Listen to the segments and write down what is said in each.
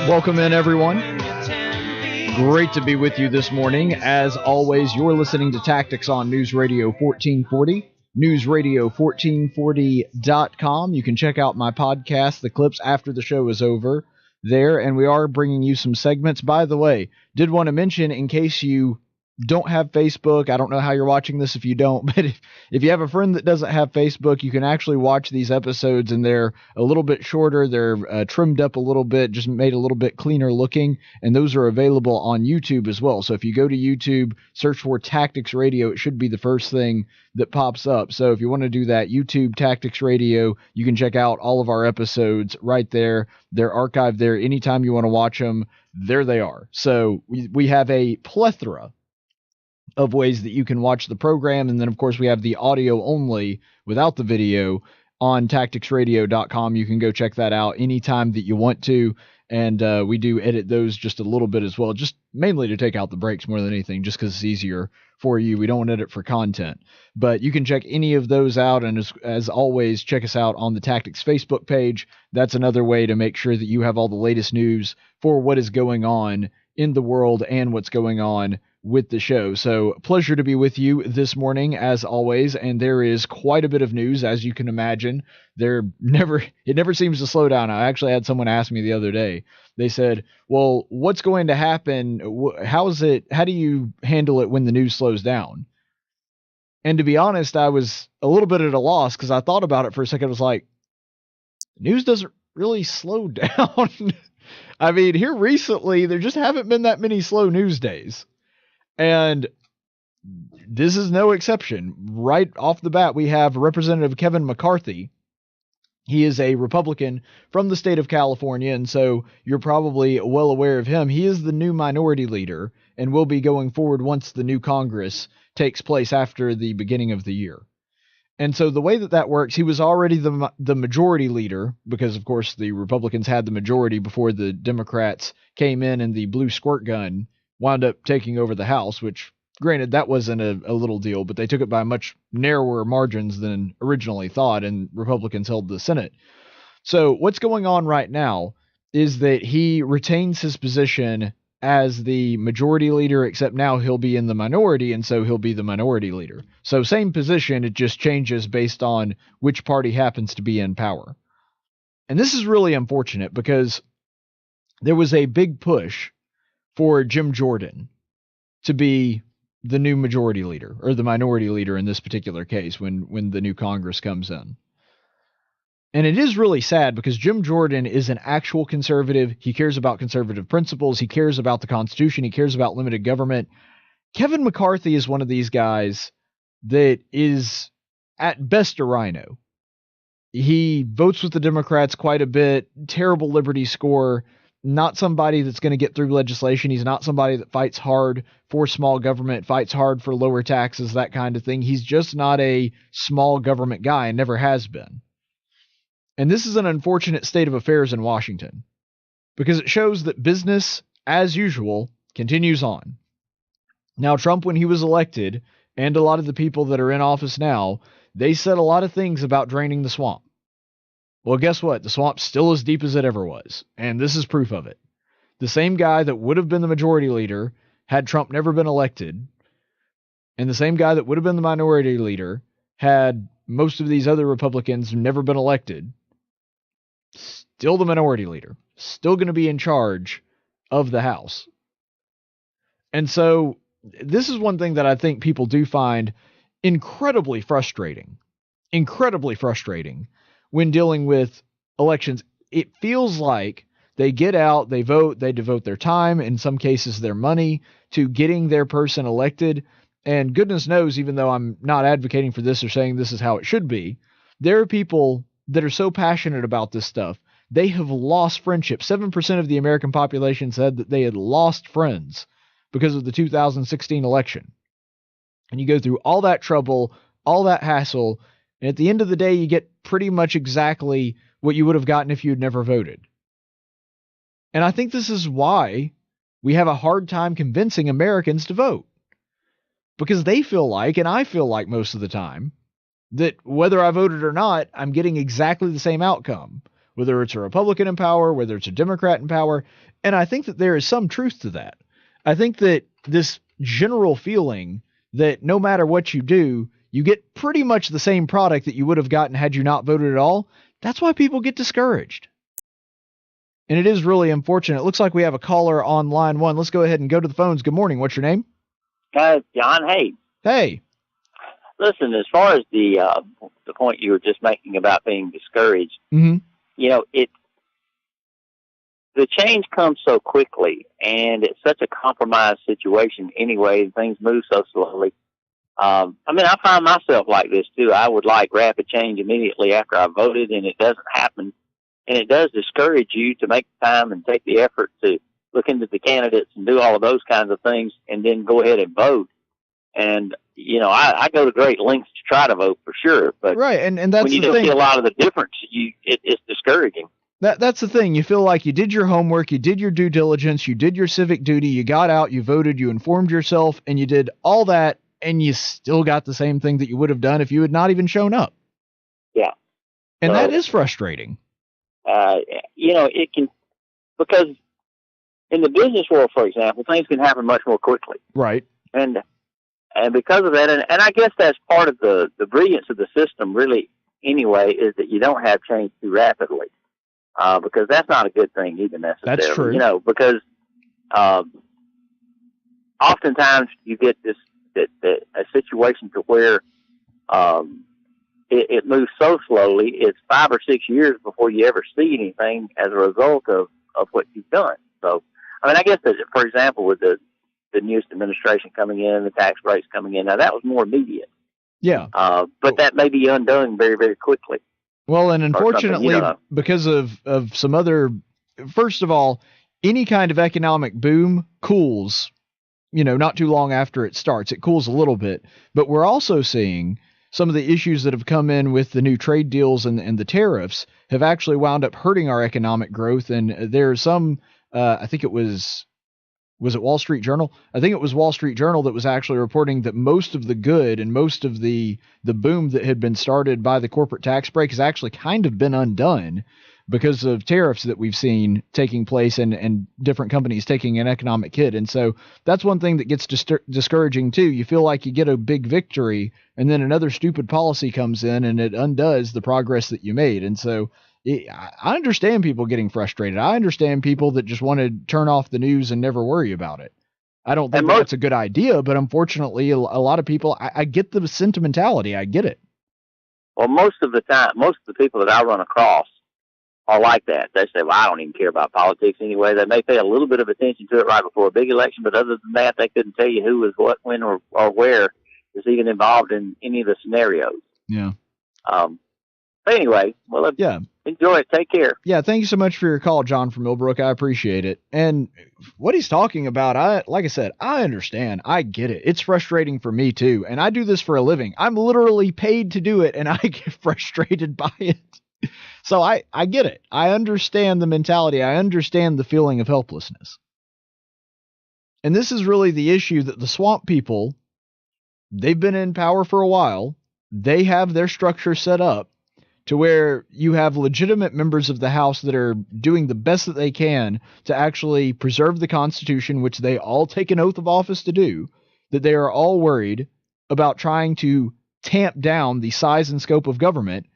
Welcome in, everyone. Great to be with you this morning. As always, you're listening to Tactics on News Radio 1440, newsradio1440.com. You can check out my podcast, the clips after the show is over there, and we are bringing you some segments. By the way, did want to mention, in case you don't have Facebook, I don't know how you're watching this if you don't, but if you have a friend that doesn't have Facebook, you can actually watch these episodes, and they're a little bit shorter. They're trimmed up a little bit, just made a little bit cleaner looking, and those are available on YouTube as well. So if you go to YouTube, search for Tactics Radio, it should be the first thing that pops up. So if you want to do that, YouTube Tactics Radio, you can check out all of our episodes right there. They're archived there. Anytime you want to watch them, there they are. So we have a plethora of ways that you can watch the program. And then, of course, we have the audio only without the video on tacticsradio.com. You can go check that out anytime that you want to. And we do edit those just a little bit as well, just mainly to take out the breaks more than anything, just because it's easier for you. We don't edit for content. But you can check any of those out. And as always, check us out on the Tactics Facebook page. That's another way to make sure that you have all the latest news for what is going on in the world and what's going on with the show. So pleasure to be with you this morning as always, and there is quite a bit of news, as you can imagine. It never seems to slow down. I actually had someone ask me the other day. They said, well, what's going to happen? How do you handle it when the news slows down? And to be honest, I was a little bit at a loss, because I thought about it for a second. I was like, news doesn't really slow down. I mean, here recently, there just haven't been that many slow news days. And this is no exception. Right off the bat, we have Representative Kevin McCarthy. He is a Republican from the state of California, and so you're probably well aware of him. He is the new minority leader and will be going forward once the new Congress takes place after the beginning of the year. And so the way that works, he was already the majority leader, because, of course, the Republicans had the majority before the Democrats came in and the blue squirt gun wound up taking over the House, which, granted, that wasn't a little deal, but they took it by much narrower margins than originally thought, and Republicans held the Senate. So what's going on right now is that he retains his position as the majority leader, except now he'll be in the minority, and so he'll be the minority leader. So same position, it just changes based on which party happens to be in power. And this is really unfortunate, because there was a big push for Jim Jordan to be the new majority leader, or the minority leader in this particular case, when the new Congress comes in. And it is really sad, because Jim Jordan is an actual conservative. He cares about conservative principles. He cares about the Constitution. He cares about limited government. Kevin McCarthy is one of these guys that is at best a rhino. He votes with the Democrats quite a bit, terrible Liberty score, not somebody that's going to get through legislation. He's not somebody that fights hard for small government, fights hard for lower taxes, that kind of thing. He's just not a small government guy, and never has been. And this is an unfortunate state of affairs in Washington, because it shows that business, as usual, continues on. Now, Trump, when he was elected, and a lot of the people that are in office now, they said a lot of things about draining the swamp. Well, guess what? The swamp's still as deep as it ever was, and this is proof of it. The same guy that would have been the majority leader had Trump never been elected, and the same guy that would have been the minority leader had most of these other Republicans never been elected, still the minority leader, still going to be in charge of the House. And so this is one thing that I think people do find incredibly frustrating when dealing with elections. It feels like they get out, they vote, they devote their time, in some cases their money, to getting their person elected. And goodness knows, even though I'm not advocating for this or saying this is how it should be, there are people that are so passionate about this stuff, they have lost friendship. 7% of the American population said that they had lost friends because of the 2016 election. And you go through all that trouble, all that hassle, and at the end of the day, you get pretty much exactly what you would have gotten if you'd never voted. And I think this is why we have a hard time convincing Americans to vote. Because they feel like, and I feel like most of the time, that whether I voted or not, I'm getting exactly the same outcome. whether it's a Republican in power, whether it's a Democrat in power. And I think that there is some truth to that. I think that this general feeling that no matter what you do, you get pretty much the same product that you would have gotten had you not voted at all. That's why people get discouraged. And it is really unfortunate. It looks like we have a caller on line 1. Let's go ahead and go to the phones. Good morning. What's your name? John, hey. Hey. Listen, as far as the point you were just making about being discouraged, the change comes so quickly, and it's such a compromised situation anyway, and things move so slowly. I find myself like this, too. I would like rapid change immediately after I voted, and it doesn't happen. And it does discourage you to make the time and take the effort to look into the candidates and do all of those kinds of things and then go ahead and vote. And, I go to great lengths to try to vote for sure. But right, and that's when you the don't thing. see a lot of the difference, it's discouraging. That's the thing. You feel like you did your homework, you did your due diligence, you did your civic duty, you got out, you voted, you informed yourself, and you did all that, and you still got the same thing that you would have done if you had not even shown up. Yeah. And that is frustrating. It can, because in the business world, for example, things can happen much more quickly. Right. And because of that, and I guess that's part of the brilliance of the system, really, anyway, is that you don't have change too rapidly, because that's not a good thing either necessarily. That's true. Because oftentimes you get a situation to where it moves so slowly, it's 5 or 6 years before you ever see anything as a result of what you've done. So, I guess that, for example, with the newest administration coming in, the tax breaks coming in, now that was more immediate. Yeah. But that may be undone very, very quickly. Well, and unfortunately, because of some other, first of all, any kind of economic boom cools, not too long after it starts. It cools a little bit. But we're also seeing some of the issues that have come in with the new trade deals and the tariffs have actually wound up hurting our economic growth. And there's some, I think it was it Wall Street Journal? I think it was Wall Street Journal that was actually reporting that most of the good and most of the boom that had been started by the corporate tax break has actually kind of been undone because of tariffs that we've seen taking place and different companies taking an economic hit. And so that's one thing that gets discouraging too. You feel like you get a big victory and then another stupid policy comes in and it undoes the progress that you made. And so I understand people getting frustrated. I understand people that just want to turn off the news and never worry about it. I don't think that's a good idea, but unfortunately a lot of people, I get the sentimentality. I get it. Well, most of the time, most of the people that I run across are like that. They say, well, I don't even care about politics anyway. They may pay a little bit of attention to it right before a big election, but other than that, they couldn't tell you who was what, when, or where is even involved in any of the scenarios. Yeah. But anyway, well, enjoy it. Take care. Yeah, thank you so much for your call, John from Millbrook. I appreciate it. And what he's talking about, like I said, I understand. I get it. It's frustrating for me too. And I do this for a living. I'm literally paid to do it, and I get frustrated by it. So I get it. I understand the mentality. I understand the feeling of helplessness. And this is really the issue that the swamp people, they've been in power for a while. They have their structure set up to where you have legitimate members of the House that are doing the best that they can to actually preserve the Constitution, which they all take an oath of office to do, that they are all worried about trying to tamp down the size and scope of government.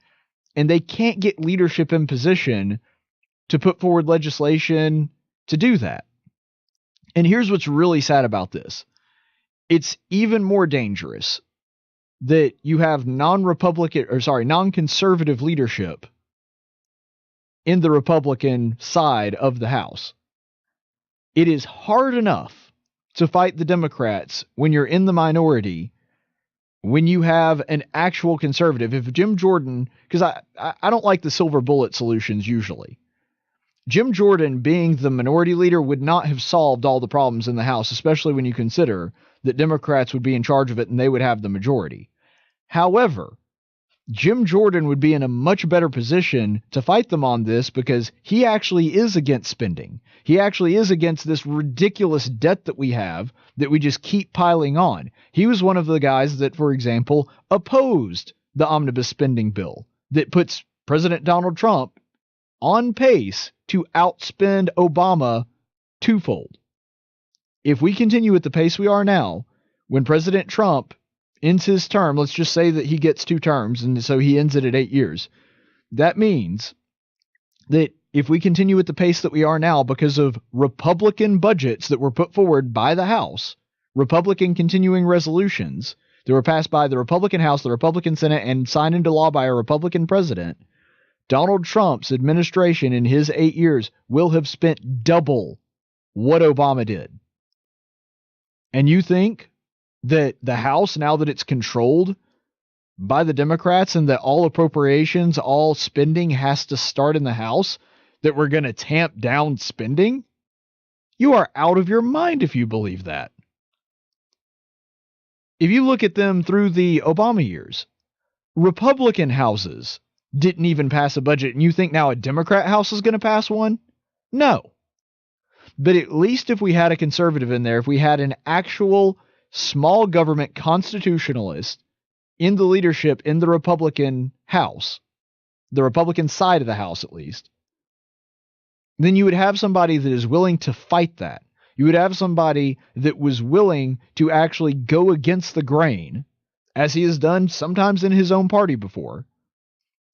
And they can't get leadership in position to put forward legislation to do that. And here's what's really sad about this. It's even more dangerous that you have non-conservative leadership in the Republican side of the House. It is hard enough to fight the Democrats when you're in the minority, when you have an actual conservative. If Jim Jordan, because I don't like the silver bullet solutions usually. Jim Jordan being the minority leader would not have solved all the problems in the House, especially when you consider that Democrats would be in charge of it and they would have the majority. However, Jim Jordan would be in a much better position to fight them on this because he actually is against spending. He actually is against this ridiculous debt that we have that we just keep piling on. He was one of the guys that, for example, opposed the omnibus spending bill that puts President Donald Trump on pace to outspend Obama twofold. If we continue at the pace we are now, when President Trump ends his term, let's just say that he gets 2 terms, and so he ends it at 8 years. That means that if we continue at the pace that we are now because of Republican budgets that were put forward by the House, Republican continuing resolutions that were passed by the Republican House, the Republican Senate, and signed into law by a Republican president, Donald Trump's administration in his 8 years will have spent double what Obama did. And you think that the House, now that it's controlled by the Democrats and that all appropriations, all spending has to start in the House, that we're going to tamp down spending? You are out of your mind if you believe that. If you look at them through the Obama years, Republican houses didn't even pass a budget, and you think now a Democrat House is going to pass one? No. But at least if we had a conservative in there, if we had an actual small government constitutionalist in the leadership in the Republican House, the Republican side of the House at least, then you would have somebody that is willing to fight that. You would have somebody that was willing to actually go against the grain, as he has done sometimes in his own party before,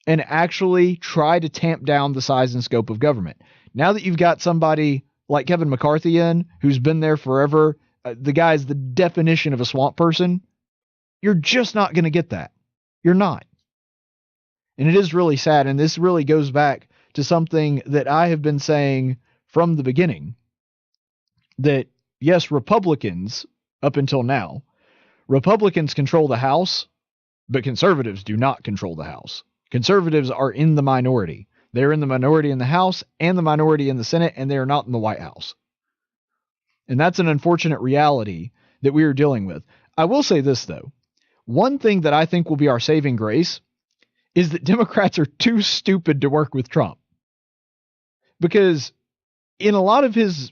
and actually try to tamp down the size and scope of government. Now that you've got somebody like Kevin McCarthy in, who's been there forever, the guy is the definition of a swamp person, you're just not going to get that. You're not. And it is really sad, and this really goes back to something that I have been saying from the beginning, that yes, Republicans, up until now, Republicans control the House, but conservatives do not control the House. Conservatives are in the minority. They're in the minority in the House and the minority in the Senate, and they are not in the White House. And that's an unfortunate reality that we are dealing with. I will say this, though. One thing that I think will be our saving grace is that Democrats are too stupid to work with Trump. Because in a lot of his,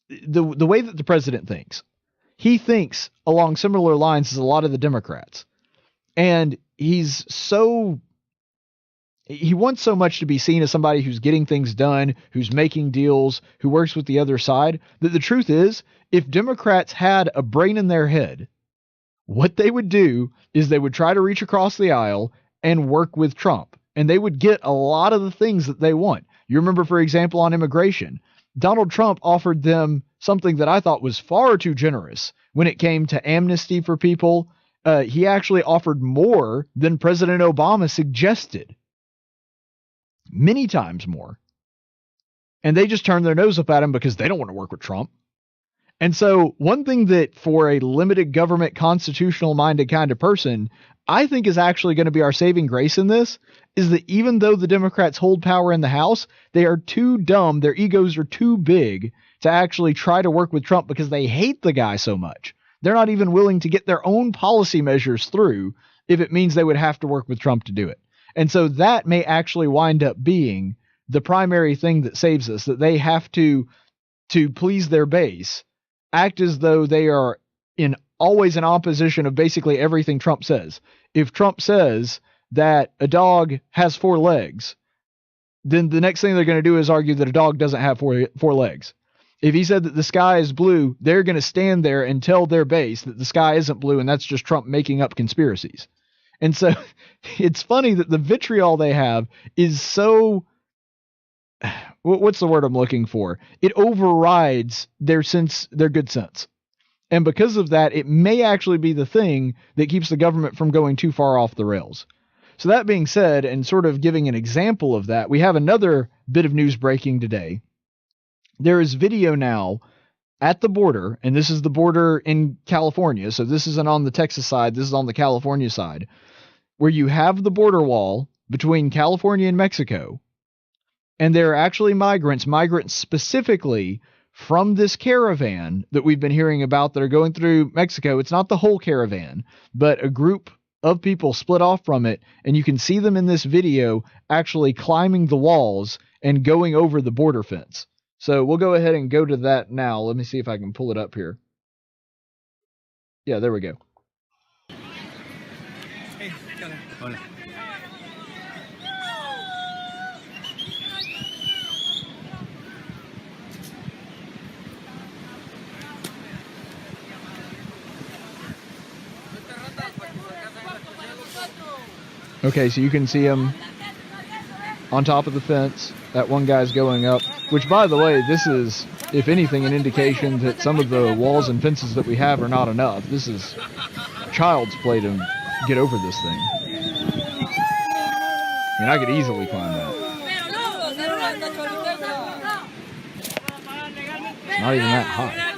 the way that the president thinks, he thinks along similar lines as a lot of the Democrats. And he wants so much to be seen as somebody who's getting things done, who's making deals, who works with the other side, that the truth is, if Democrats had a brain in their head, what they would do is they would try to reach across the aisle and work with Trump. And they would get a lot of the things that they want. You remember, for example, on immigration, Donald Trump offered them something that I thought was far too generous when it came to amnesty for people. He actually offered more than President Obama suggested. Many times more. And they just turned their nose up at him because they don't want to work with Trump. And so one thing that for a limited government, constitutional minded kind of person, I think is actually going to be our saving grace in this, is that even though the Democrats hold power in the House, they are too dumb, their egos are too big to actually try to work with Trump because they hate the guy so much. They're not even willing to get their own policy measures through if it means they would have to work with Trump to do it. And so that may actually wind up being the primary thing that saves us, that they have to please their base, act as though they are always in opposition of basically everything Trump says. If Trump says that a dog has 4 legs, then the next thing they're going to do is argue that a dog doesn't have four legs. If he said that the sky is blue, they're going to stand there and tell their base that the sky isn't blue, and that's just Trump making up conspiracies. And so it's funny that the vitriol they have is so, what's the word I'm looking for? It overrides their good sense. And because of that, it may actually be the thing that keeps the government from going too far off the rails. So that being said, and sort of giving an example of that, we have another bit of news breaking today. There is video now at the border, and this is the border in California, so this isn't on the Texas side, this is on the California side, where you have the border wall between California and Mexico, and there are actually migrants specifically from this caravan that we've been hearing about that are going through Mexico. It's not the whole caravan, but a group of people split off from it, and you can see them in this video actually climbing the walls and going over the border fence. So we'll go ahead and go to that now. Let me see if I can pull it up here. Yeah, there we go. Hey, hola. Okay, so you can see him on top of the fence. That one guy's going up, which, by the way, this is, if anything, an indication that some of the walls and fences that we have are not enough. This is child's play to get over this thing. I mean, I could easily climb that. It's not even that high.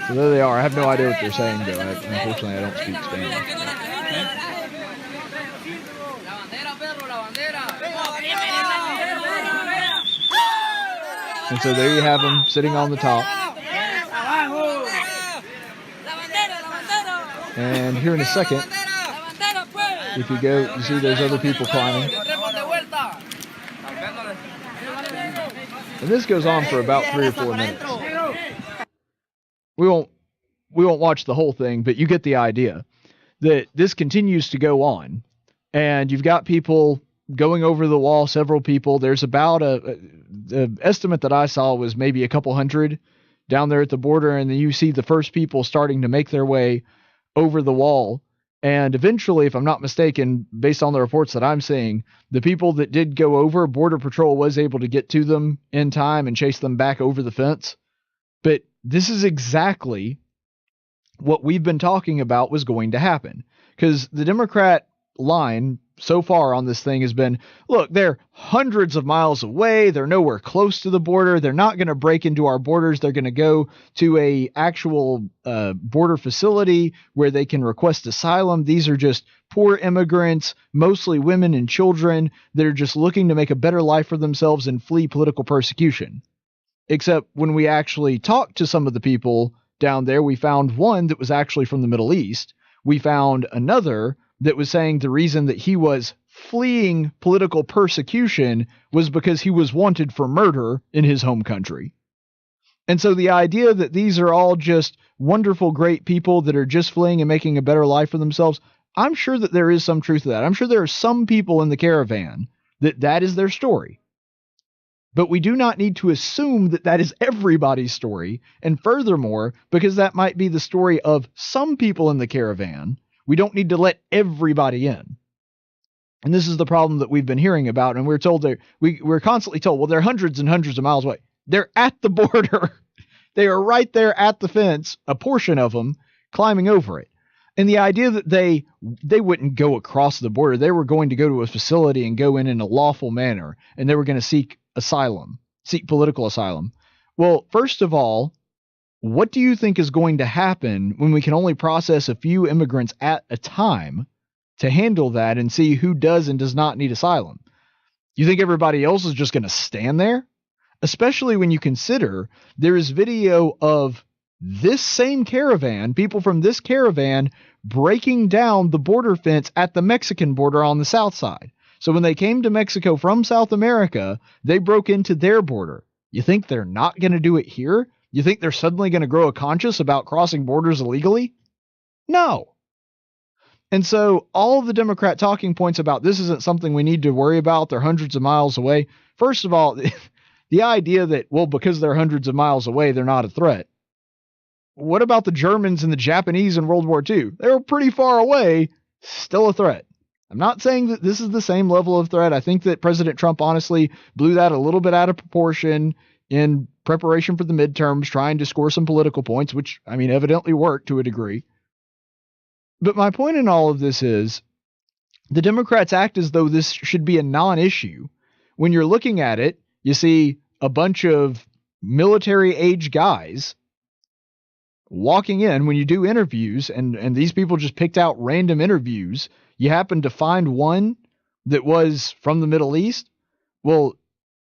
So there they are. I have no idea what they're saying, though. Unfortunately, I don't speak Spanish. And so there you have them sitting on the top. And here in a second, if you go, you see there's other people climbing. And this goes on for about 3 or 4 minutes. We won't watch the whole thing, but you get the idea that this continues to go on. And you've got people going over the wall, several people. There's about the estimate that I saw was maybe a couple hundred down there at the border. And then you see the first people starting to make their way over the wall. And eventually, if I'm not mistaken, based on the reports that I'm seeing, the people that did go over, Border Patrol was able to get to them in time and chase them back over the fence. But this is exactly what we've been talking about was going to happen. Because the Democrat line so far on this thing has been, look, they're hundreds of miles away. They're nowhere close to the border. They're not going to break into our borders. They're going to go to a actual border facility where they can request asylum. These are just poor immigrants, mostly women and children that are just looking to make a better life for themselves and flee political persecution. Except when we actually talked to some of the people down there, we found one that was actually from the Middle East. We found another that was saying the reason that he was fleeing political persecution was because he was wanted for murder in his home country. And so the idea that these are all just wonderful, great people that are just fleeing and making a better life for themselves, I'm sure that there is some truth to that. I'm sure there are some people in the caravan that is their story. But we do not need to assume that that is everybody's story. And furthermore, because that might be the story of some people in the caravan, we don't need to let everybody in. And this is the problem that we've been hearing about. And we're told we're constantly told, well, they're hundreds and hundreds of miles away. They're at the border. They are right there at the fence, a portion of them climbing over it. And the idea that they wouldn't go across the border, they were going to go to a facility and go in a lawful manner, and they were going to seek political asylum. Well, first of all, what do you think is going to happen when we can only process a few immigrants at a time to handle that and see who does and does not need asylum? You think everybody else is just going to stand there? Especially when you consider there is video of this same caravan, people from this caravan breaking down the border fence at the Mexican border on the south side. So when they came to Mexico from South America, they broke into their border. You think they're not going to do it here? You think they're suddenly going to grow a conscience about crossing borders illegally? No. And so all of the Democrat talking points about this isn't something we need to worry about, they're hundreds of miles away. First of all, the idea that, well, because they're hundreds of miles away, they're not a threat. What about the Germans and the Japanese in World War II? They were pretty far away, still a threat. I'm not saying that this is the same level of threat. I think that President Trump honestly blew that a little bit out of proportion in preparation for the midterms, trying to score some political points, which, I mean, evidently worked to a degree. But my point in all of this is the Democrats act as though this should be a non-issue. When you're looking at it, you see a bunch of military-age guys walking in when you do interviews, and these people just picked out random interviews. You happen to find one that was from the Middle East. Well,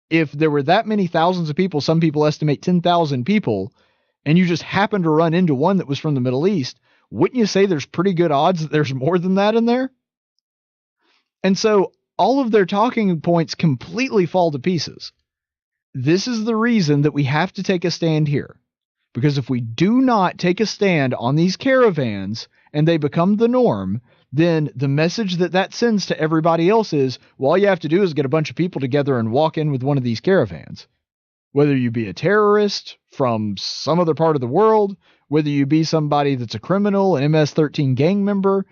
if there were that many thousands of people, some people estimate 10,000 people, and you just happen to run into one that was from the Middle East, wouldn't you say there's pretty good odds that there's more than that in there? And so all of their talking points completely fall to pieces. This is the reason that we have to take a stand here. Because if we do not take a stand on these caravans and they become the norm, then the message that sends to everybody else is, well, all you have to do is get a bunch of people together and walk in with one of these caravans. Whether you be a terrorist, from some other part of the world, whether you be somebody that's a criminal, an MS-13 gang member,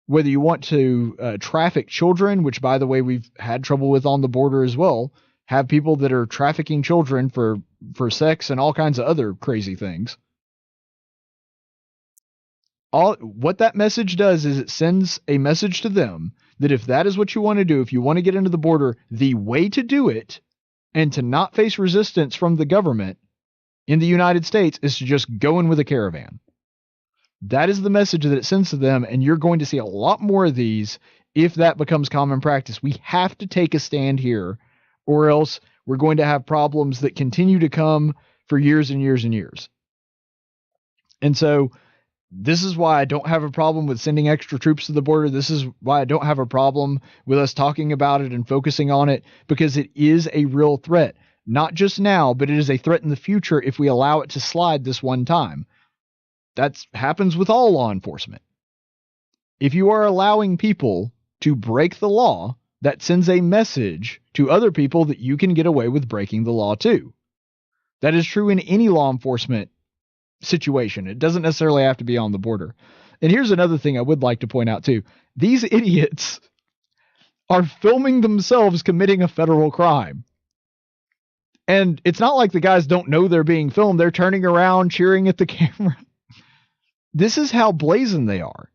whether you want to traffic children, which, by the way, we've had trouble with on the border as well, have people that are trafficking children for sex and all kinds of other crazy things. What that message does is it sends a message to them that if that is what you want to do, if you want to get into the border, the way to do it and to not face resistance from the government in the United States is to just go in with a caravan. That is the message that it sends to them, and you're going to see a lot more of these if that becomes common practice. We have to take a stand here, or else we're going to have problems that continue to come for years and years and years. And so this is why I don't have a problem with sending extra troops to the border. This is why I don't have a problem with us talking about it and focusing on it, because it is a real threat. Not just now, but it is a threat in the future if we allow it to slide this one time. That happens with all law enforcement. If you are allowing people to break the law, that sends a message to other people that you can get away with breaking the law too. That is true in any law enforcement situation. It doesn't necessarily have to be on the border. And here's another thing I would like to point out too. These idiots are filming themselves committing a federal crime. And it's not like the guys don't know they're being filmed. They're turning around, cheering at the camera. This is how brazen they are.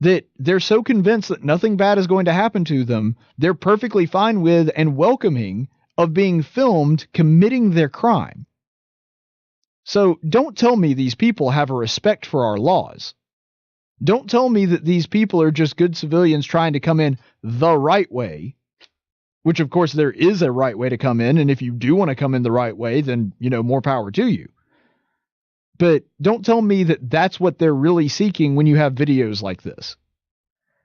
That they're so convinced that nothing bad is going to happen to them, they're perfectly fine with and welcoming of being filmed committing their crime. So don't tell me these people have a respect for our laws. Don't tell me that these people are just good civilians trying to come in the right way, which of course there is a right way to come in. And if you do want to come in the right way, then, more power to you. But don't tell me that that's what they're really seeking when you have videos like this.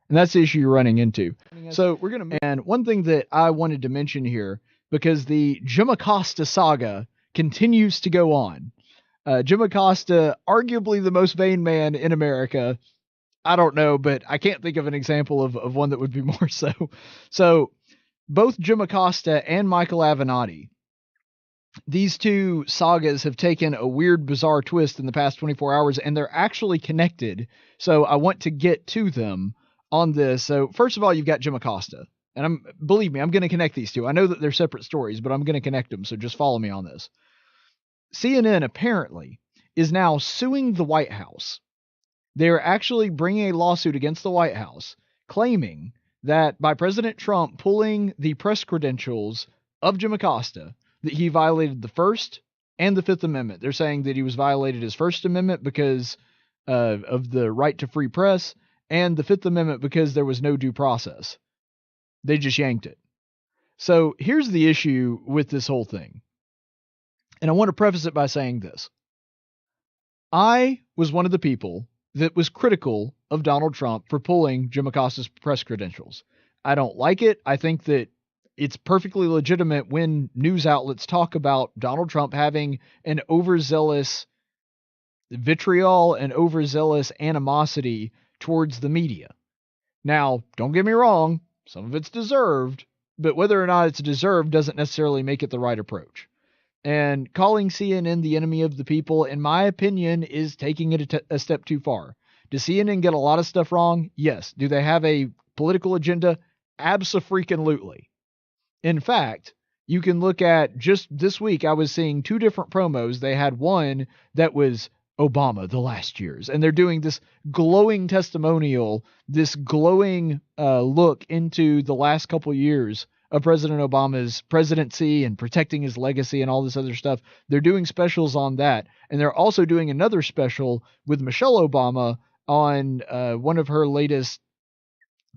And that's the issue you're running into. So we're going to, and one thing that I wanted to mention here, because the Jim Acosta saga continues to go on. Jim Acosta, arguably the most vain man in America. I don't know, but I can't think of an example of one that would be more so. So both Jim Acosta and Michael Avenatti, these two sagas have taken a weird, bizarre twist in the past 24 hours, and they're actually connected. So I want to get to them on this. So first of all, you've got Jim Acosta. And believe me, I'm going to connect these two. I know that they're separate stories, but I'm going to connect them. So just follow me on this. CNN apparently is now suing the White House. They're actually bringing a lawsuit against the White House, claiming that by President Trump pulling the press credentials of Jim Acosta, that he violated the First and the Fifth Amendment. They're saying that he was violated his First Amendment because of the right to free press, and the Fifth Amendment because there was no due process. They just yanked it. So here's the issue with this whole thing. And I want to preface it by saying this. I was one of the people that was critical of Donald Trump for pulling Jim Acosta's press credentials. I don't like it. I think that it's perfectly legitimate when news outlets talk about Donald Trump having an overzealous vitriol and overzealous animosity towards the media. Now, don't get me wrong, some of it's deserved, but whether or not it's deserved doesn't necessarily make it the right approach. And calling CNN the enemy of the people, in my opinion, is taking it a step too far. Does CNN get a lot of stuff wrong? Yes. Do they have a political agenda? Abso-freaking-lutely. In fact, you can look at just this week, I was seeing two different promos. They had one that was Obama, the last years, and they're doing this glowing testimonial, this glowing look into the last couple years of President Obama's presidency and protecting his legacy and all this other stuff. They're doing specials on that. And they're also doing another special with Michelle Obama on one of her latest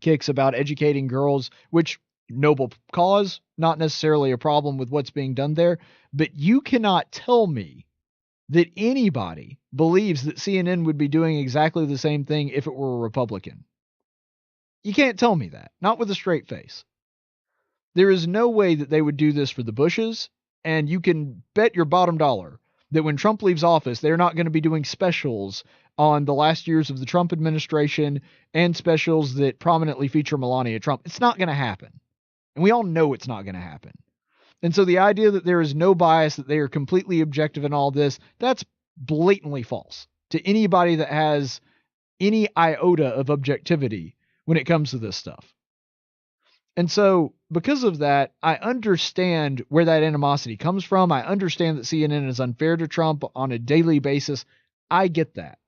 kicks about educating girls, which noble cause, not necessarily a problem with what's being done there. But you cannot tell me that anybody believes that CNN would be doing exactly the same thing if it were a Republican. You can't tell me that, not with a straight face. There is no way that they would do this for the Bushes, and you can bet your bottom dollar that when Trump leaves office, they're not going to be doing specials on the last years of the Trump administration and specials that prominently feature Melania Trump. It's not going to happen. And we all know it's not going to happen. And so the idea that there is no bias, that they are completely objective in all this, that's blatantly false to anybody that has any iota of objectivity when it comes to this stuff. And so because of that, I understand where that animosity comes from. I understand that CNN is unfair to Trump on a daily basis. I get that.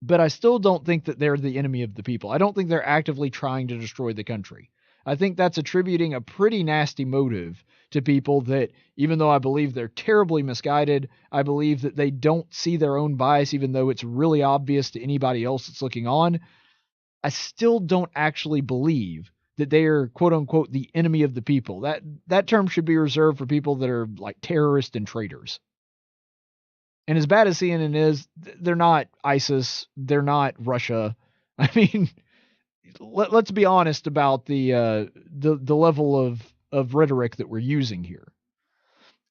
But I still don't think that they're the enemy of the people. I don't think they're actively trying to destroy the country. I think that's attributing a pretty nasty motive to people that, even though I believe they're terribly misguided, I believe that they don't see their own bias, even though it's really obvious to anybody else that's looking on. I still don't actually believe that they are, quote unquote, the enemy of the people. That term should be reserved for people that are like terrorists and traitors. And as bad as CNN is, they're not ISIS. They're not Russia. I mean, let's be honest about the level of rhetoric that we're using here.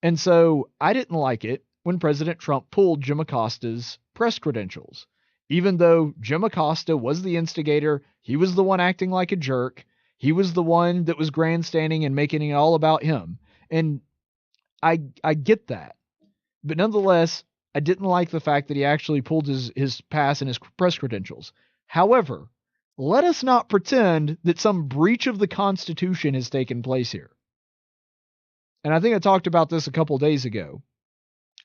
And so I didn't like it when President Trump pulled Jim Acosta's press credentials. Even though Jim Acosta was the instigator, he was the one acting like a jerk. He was the one that was grandstanding and making it all about him. And I get that. But nonetheless, I didn't like the fact that he actually pulled his pass and his press credentials. However, let us not pretend that some breach of the Constitution has taken place here. And I think I talked about this a couple days ago.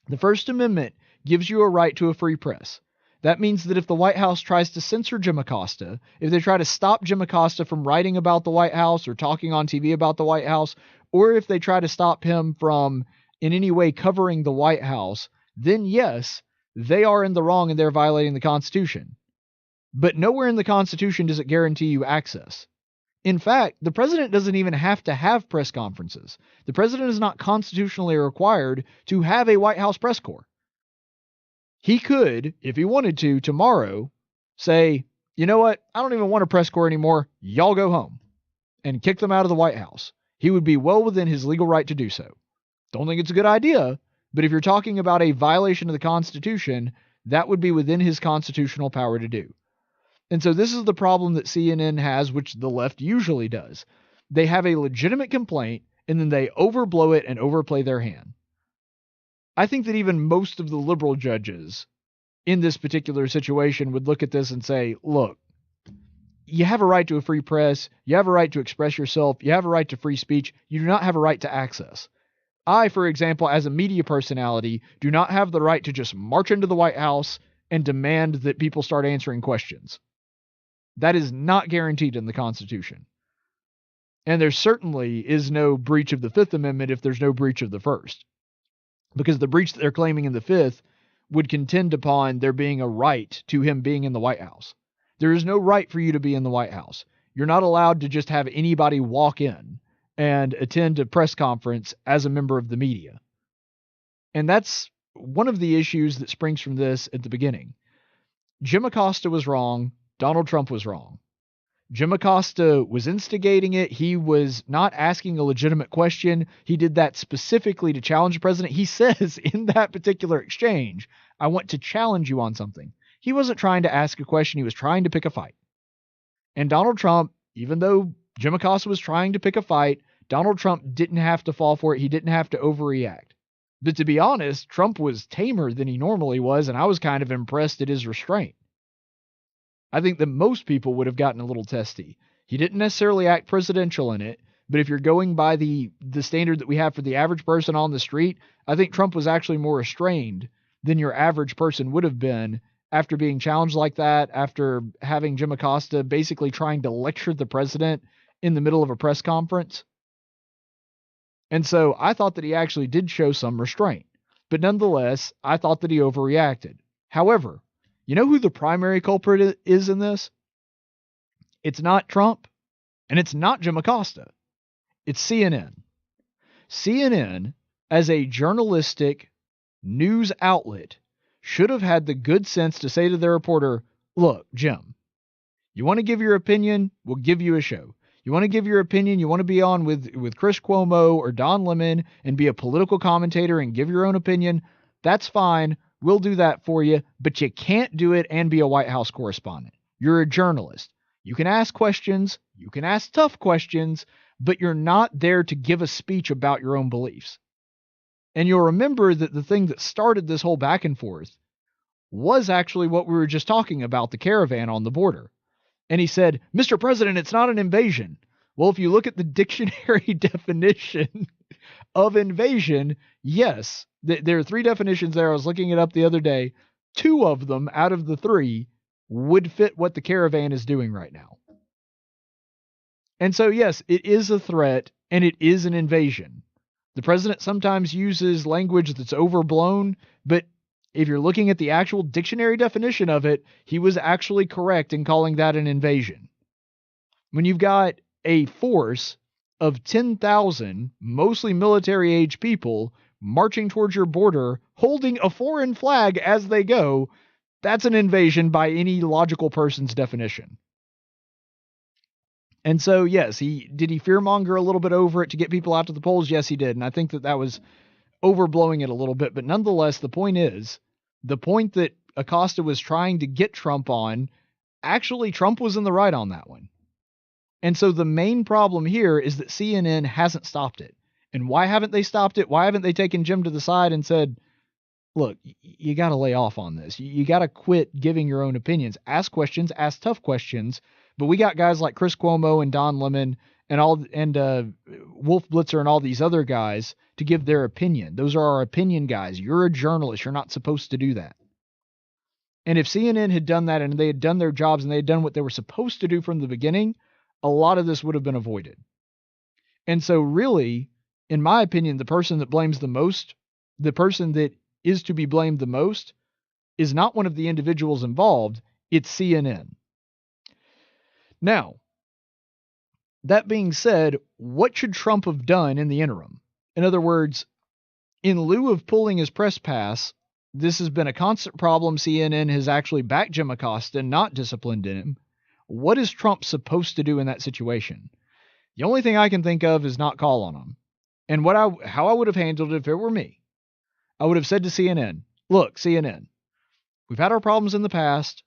The First Amendment gives you a right to a free press. That means that if the White House tries to censor Jim Acosta, if they try to stop Jim Acosta from writing about the White House or talking on TV about the White House, or if they try to stop him from in any way covering the White House, then yes, they are in the wrong and they're violating the Constitution. But nowhere in the Constitution does it guarantee you access. In fact, the president doesn't even have to have press conferences. The president is not constitutionally required to have a White House press corps. He could, if he wanted to, tomorrow say, you know what, I don't even want a press corps anymore. Y'all go home, and kick them out of the White House. He would be well within his legal right to do so. Don't think it's a good idea, but if you're talking about a violation of the Constitution, that would be within his constitutional power to do. And so this is the problem that CNN has, which the left usually does. They have a legitimate complaint, and then they overblow it and overplay their hand. I think that even most of the liberal judges in this particular situation would look at this and say, look, you have a right to a free press. You have a right to express yourself. You have a right to free speech. You do not have a right to access. I, for example, as a media personality, do not have the right to just march into the White House and demand that people start answering questions. That is not guaranteed in the Constitution. And there certainly is no breach of the Fifth Amendment if there's no breach of the First. Because the breach that they're claiming in the Fifth would contend upon there being a right to him being in the White House. There is no right for you to be in the White House. You're not allowed to just have anybody walk in and attend a press conference as a member of the media. And that's one of the issues that springs from this at the beginning. Jim Acosta was wrong. Donald Trump was wrong. Jim Acosta was instigating it. He was not asking a legitimate question. He did that specifically to challenge the president. He says in that particular exchange, I want to challenge you on something. He wasn't trying to ask a question. He was trying to pick a fight. And Donald Trump, even though Jim Acosta was trying to pick a fight, Donald Trump didn't have to fall for it. He didn't have to overreact. But to be honest, Trump was tamer than he normally was, and I was kind of impressed at his restraint. I think that most people would have gotten a little testy. He didn't necessarily act presidential in it, but if you're going by the standard that we have for the average person on the street, I think Trump was actually more restrained than your average person would have been after being challenged like that, after having Jim Acosta basically trying to lecture the president in the middle of a press conference. And so I thought that he actually did show some restraint. But nonetheless, I thought that he overreacted. However, you know who the primary culprit is in this? It's not Trump, and it's not Jim Acosta. It's CNN. CNN, as a journalistic news outlet, should have had the good sense to say to their reporter, look, Jim, you want to give your opinion? We'll give you a show. You want to give your opinion? You want to be on with Chris Cuomo or Don Lemon and be a political commentator and give your own opinion? That's fine. We'll do that for you, but you can't do it and be a White House correspondent. You're a journalist. You can ask questions. You can ask tough questions, but you're not there to give a speech about your own beliefs. And you'll remember that the thing that started this whole back and forth was actually what we were just talking about, the caravan on the border. And he said, Mr. President, it's not an invasion. Well, if you look at the dictionary definition of invasion, yes, there are 3 definitions there. I was looking it up the other day. 2 of them out of the 3 would fit what the caravan is doing right now. And so, yes, it is a threat and it is an invasion. The president sometimes uses language that's overblown, but if you're looking at the actual dictionary definition of it, he was actually correct in calling that an invasion. When you've got a force of 10,000, mostly military-age people, marching towards your border, holding a foreign flag as they go, that's an invasion by any logical person's definition. And so, yes, did he fearmonger a little bit over it to get people out to the polls? Yes, he did. And I think that was overblowing it a little bit. But nonetheless, the point that Acosta was trying to get Trump on, actually, Trump was in the right on that one. And so the main problem here is that CNN hasn't stopped it. And why haven't they stopped it? Why haven't they taken Jim to the side and said, look, you got to lay off on this. You got to quit giving your own opinions. Ask questions, ask tough questions. But we got guys like Chris Cuomo and Don Lemon and Wolf Blitzer and all these other guys to give their opinion. Those are our opinion guys. You're a journalist. You're not supposed to do that. And if CNN had done that and they had done their jobs and they had done what they were supposed to do from the beginning, a lot of this would have been avoided. And so really, in my opinion, the person that blames the most, the person that is to be blamed the most, is not one of the individuals involved. It's CNN. Now, that being said, what should Trump have done in the interim? In other words, in lieu of pulling his press pass, this has been a constant problem. CNN has actually backed Jim Acosta and not disciplined him. What is Trump supposed to do in that situation? The only thing I can think of is not call on him. And how I would have handled it if it were me, I would have said to CNN, look, CNN, we've had our problems in the past,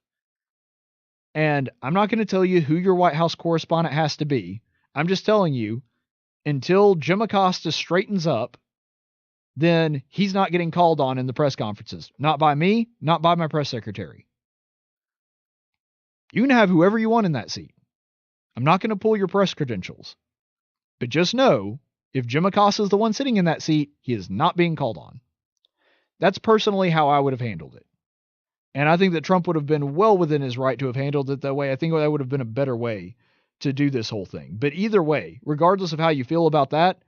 and I'm not going to tell you who your White House correspondent has to be. I'm just telling you, until Jim Acosta straightens up, then he's not getting called on in the press conferences. Not by me, not by my press secretary. You can have whoever you want in that seat. I'm not going to pull your press credentials. But just know, if Jim Acosta is the one sitting in that seat, he is not being called on. That's personally how I would have handled it. And I think that Trump would have been well within his right to have handled it that way. I think that would have been a better way to do this whole thing. But either way, regardless of how you feel about that,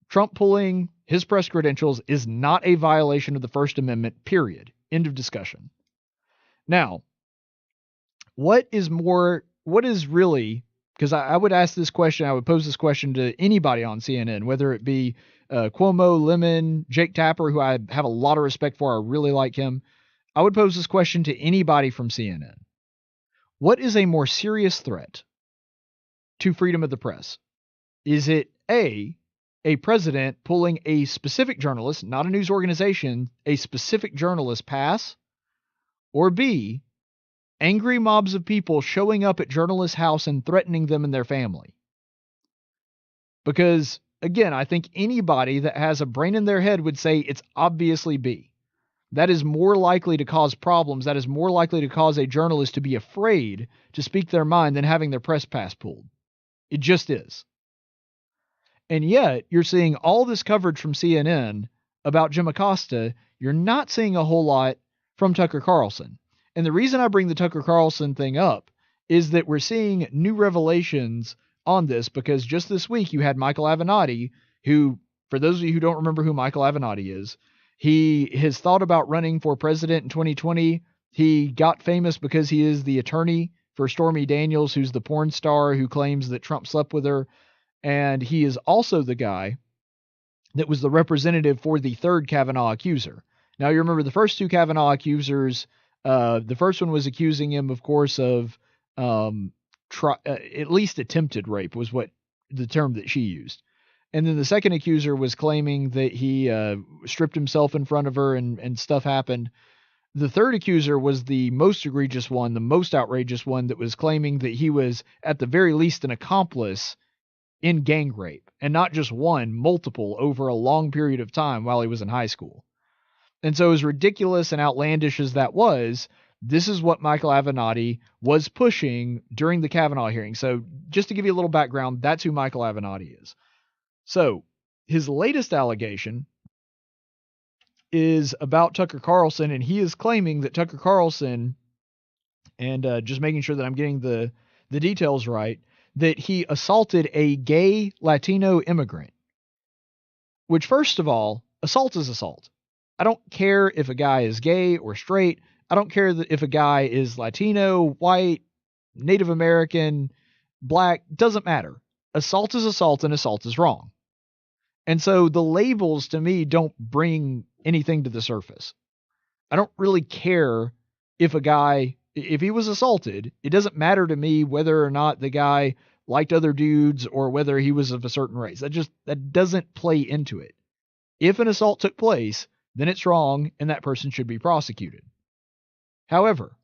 Trump pulling his press credentials is not a violation of the First Amendment, period. End of discussion. Now, what is really, because I would ask this question, I would pose this question to anybody on CNN, whether it be Cuomo, Lemon, Jake Tapper, who I have a lot of respect for, I really like him. I would pose this question to anybody from CNN. What is a more serious threat to freedom of the press? Is it A, a president pulling a specific journalist, not a news organization, a specific journalist pass? Or B, angry mobs of people showing up at journalists' house and threatening them and their family? Because, again, I think anybody that has a brain in their head would say it's obviously B. That is more likely to cause problems. That is more likely to cause a journalist to be afraid to speak their mind than having their press pass pulled. It just is. And yet, you're seeing all this coverage from CNN about Jim Acosta. You're not seeing a whole lot from Tucker Carlson. And the reason I bring the Tucker Carlson thing up is that we're seeing new revelations on this, because just this week you had Michael Avenatti, who, for those of you who don't remember who Michael Avenatti is, he has thought about running for president in 2020. He got famous because he is the attorney for Stormy Daniels, who's the porn star who claims that Trump slept with her. And he is also the guy that was the representative for the third Kavanaugh accuser. Now, you remember the first 2 Kavanaugh accusers. The first one was accusing him, of course, of at least attempted rape was what the term that she used. And then the second accuser was claiming that he stripped himself in front of her and stuff happened. The third accuser was the most egregious one, the most outrageous one, that was claiming that he was at the very least an accomplice in gang rape, and not just one, multiple over a long period of time while he was in high school. And so, as ridiculous and outlandish as that was, this is what Michael Avenatti was pushing during the Kavanaugh hearing. So, just to give you a little background, that's who Michael Avenatti is. So, his latest allegation is about Tucker Carlson, and he is claiming that Tucker Carlson, and just making sure that I'm getting the details right, that he assaulted a gay Latino immigrant. Which, first of all, assault is assault. I don't care if a guy is gay or straight. I don't care if a guy is Latino, white, Native American, black. Doesn't matter. Assault is assault, and assault is wrong. And so the labels, to me, don't bring anything to the surface. I don't really care if a guy, if he was assaulted, it doesn't matter to me whether or not the guy liked other dudes or whether he was of a certain race. That doesn't play into it. If an assault took place, then it's wrong and that person should be prosecuted. However,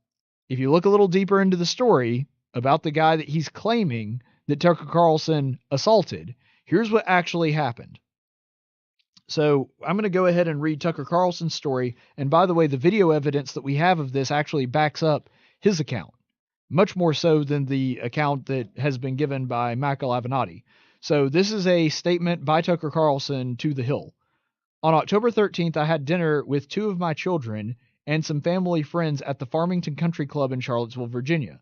if you look a little deeper into the story about the guy that he's claiming that Tucker Carlson assaulted, here's what actually happened. So I'm going to go ahead and read Tucker Carlson's story. And by the way, the video evidence that we have of this actually backs up his account, much more so than the account that has been given by Michael Avenatti. So this is a statement by Tucker Carlson to The Hill. On October 13th, I had dinner with two of my children and some family friends at the Farmington Country Club in Charlottesville, Virginia.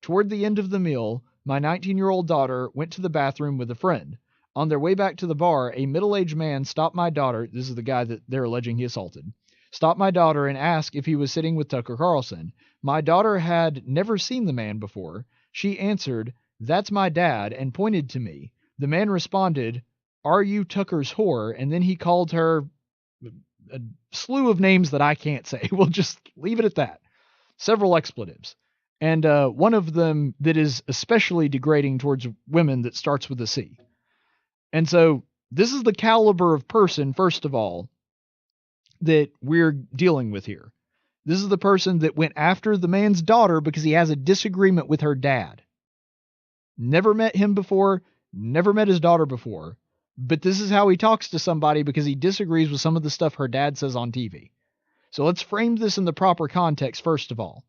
Toward the end of the meal, my 19-year-old daughter went to the bathroom with a friend. On their way back to the bar, a middle-aged man stopped my daughter. This is the guy that they're alleging he assaulted. Stopped my daughter and asked if he was sitting with Tucker Carlson. My daughter had never seen the man before. She answered, "That's my dad," and pointed to me. The man responded, "Are you Tucker's whore?" And then he called her a slew of names that I can't say. We'll just leave it at that. Several expletives. And one of them that is especially degrading towards women that starts with a C. And so this is the caliber of person, first of all, that we're dealing with here. This is the person that went after the man's daughter because he has a disagreement with her dad. Never met him before, never met his daughter before, but this is how he talks to somebody because he disagrees with some of the stuff her dad says on TV. So let's frame this in the proper context, first of all.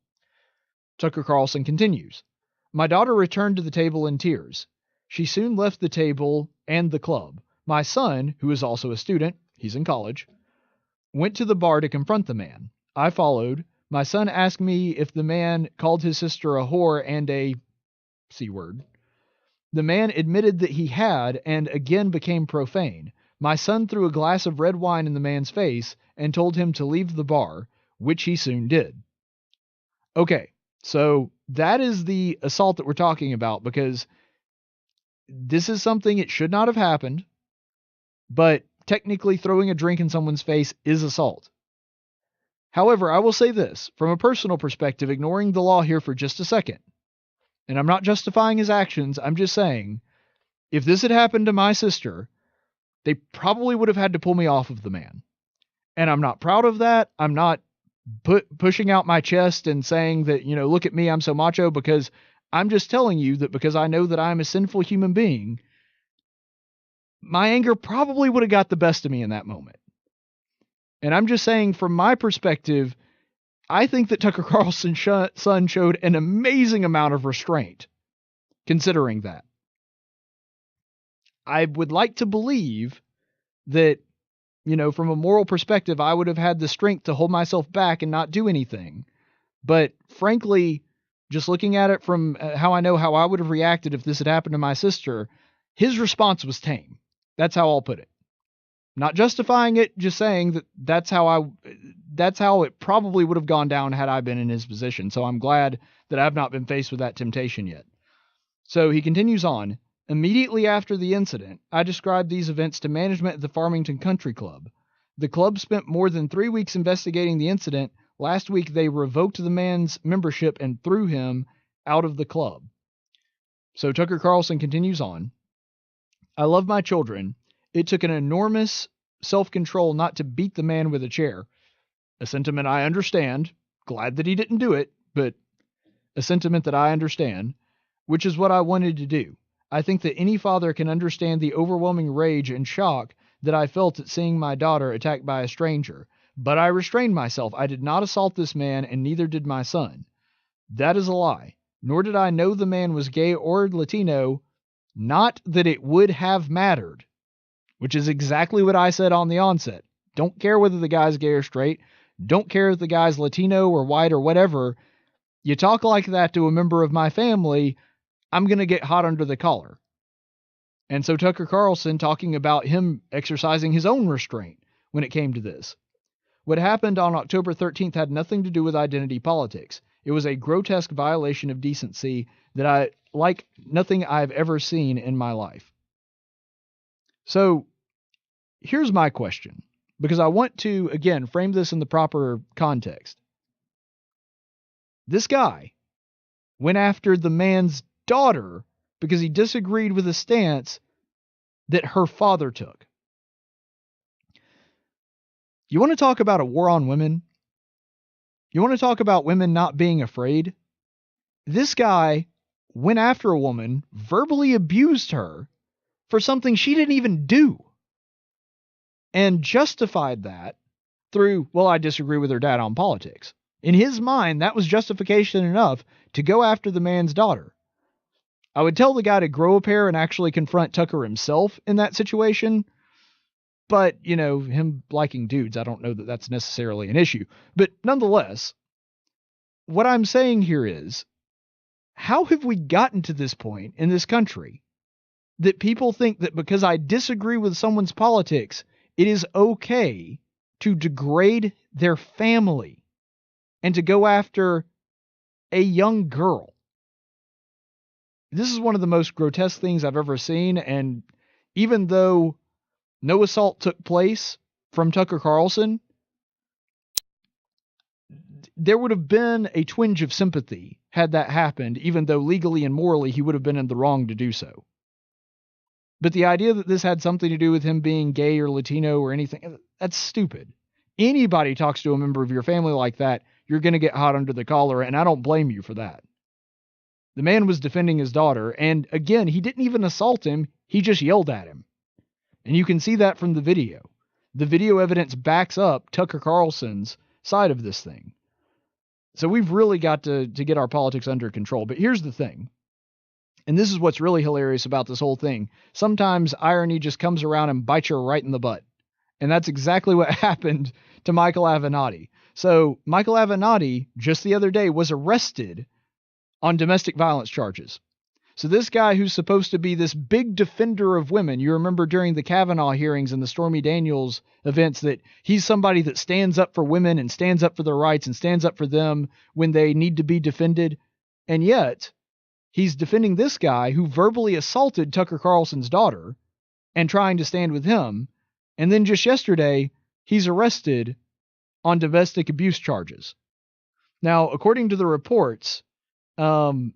Tucker Carlson continues. My daughter returned to the table in tears. She soon left the table and the club. My son, who is also a student, he's in college, went to the bar to confront the man. I followed. My son asked me if the man called his sister a whore and a C word. The man admitted that he had and again became profane. My son threw a glass of red wine in the man's face and told him to leave the bar, which he soon did. Okay, so that is the assault that we're talking about because this is something it should not have happened, but technically throwing a drink in someone's face is assault. However, I will say this, from a personal perspective, ignoring the law here for just a second, and I'm not justifying his actions, I'm just saying, if this had happened to my sister, they probably would have had to pull me off of the man. And I'm not proud of that. I'm not pushing out my chest and saying that, look at me, I'm so macho, because I'm just telling you that because I know that I'm a sinful human being, my anger probably would have got the best of me in that moment. And I'm just saying, from my perspective, I think that Tucker Carlson's son showed an amazing amount of restraint, considering that. I would like to believe that, from a moral perspective, I would have had the strength to hold myself back and not do anything. But frankly, just looking at it from how I know how I would have reacted if this had happened to my sister, his response was tame. That's how I'll put it. Not justifying it, just saying that that's how it probably would have gone down had I been in his position. So I'm glad that I've not been faced with that temptation yet. So he continues on. Immediately after the incident, I described these events to management at the Farmington Country Club. The club spent more than 3 weeks investigating the incident. Last week, they revoked the man's membership and threw him out of the club. So Tucker Carlson continues on. I love my children. It took an enormous self-control not to beat the man with a chair. A sentiment I understand. Glad that he didn't do it, but a sentiment that I understand, which is what I wanted to do. I think that any father can understand the overwhelming rage and shock that I felt at seeing my daughter attacked by a stranger. But I restrained myself. I did not assault this man, and neither did my son. That is a lie. Nor did I know the man was gay or Latino. Not that it would have mattered, which is exactly what I said on the onset. Don't care whether the guy's gay or straight. Don't care if the guy's Latino or white or whatever. You talk like that to a member of my family, I'm going to get hot under the collar. And so Tucker Carlson talking about him exercising his own restraint when it came to this. What happened on October 13th had nothing to do with identity politics. It was a grotesque violation of decency that I like nothing I've ever seen in my life. So here's my question, because I want to, again, frame this in the proper context. This guy went after the man's daughter because he disagreed with a stance that her father took. You want to talk about a war on women? You want to talk about women not being afraid? This guy went after a woman, verbally abused her for something she didn't even do, and justified that through, well, I disagree with her dad on politics. In his mind, that was justification enough to go after the man's daughter. I would tell the guy to grow a pair and actually confront Tucker himself in that situation. But, you know, him liking dudes, I don't know that that's necessarily an issue. But nonetheless, what I'm saying here is, how have we gotten to this point in this country that people think that because I disagree with someone's politics, it is okay to degrade their family and to go after a young girl? This is one of the most grotesque things I've ever seen, and even though no assault took place from Tucker Carlson, there would have been a twinge of sympathy had that happened, even though legally and morally he would have been in the wrong to do so. But the idea that this had something to do with him being gay or Latino or anything, that's stupid. Anybody talks to a member of your family like that, you're going to get hot under the collar, and I don't blame you for that. The man was defending his daughter, and again, he didn't even assault him, he just yelled at him. And you can see that from the video. The video evidence backs up Tucker Carlson's side of this thing. So we've really got to get our politics under control. But here's the thing, and this is what's really hilarious about this whole thing. Sometimes irony just comes around and bites you right in the butt. And that's exactly what happened to Michael Avenatti. So Michael Avenatti, just the other day, was arrested on domestic violence charges. So this guy who's supposed to be this big defender of women, you remember during the Kavanaugh hearings and the Stormy Daniels events that he's somebody that stands up for women and stands up for their rights and stands up for them when they need to be defended. And yet he's defending this guy who verbally assaulted Tucker Carlson's daughter and trying to stand with him. And then just yesterday, he's arrested on domestic abuse charges. Now, according to the reports,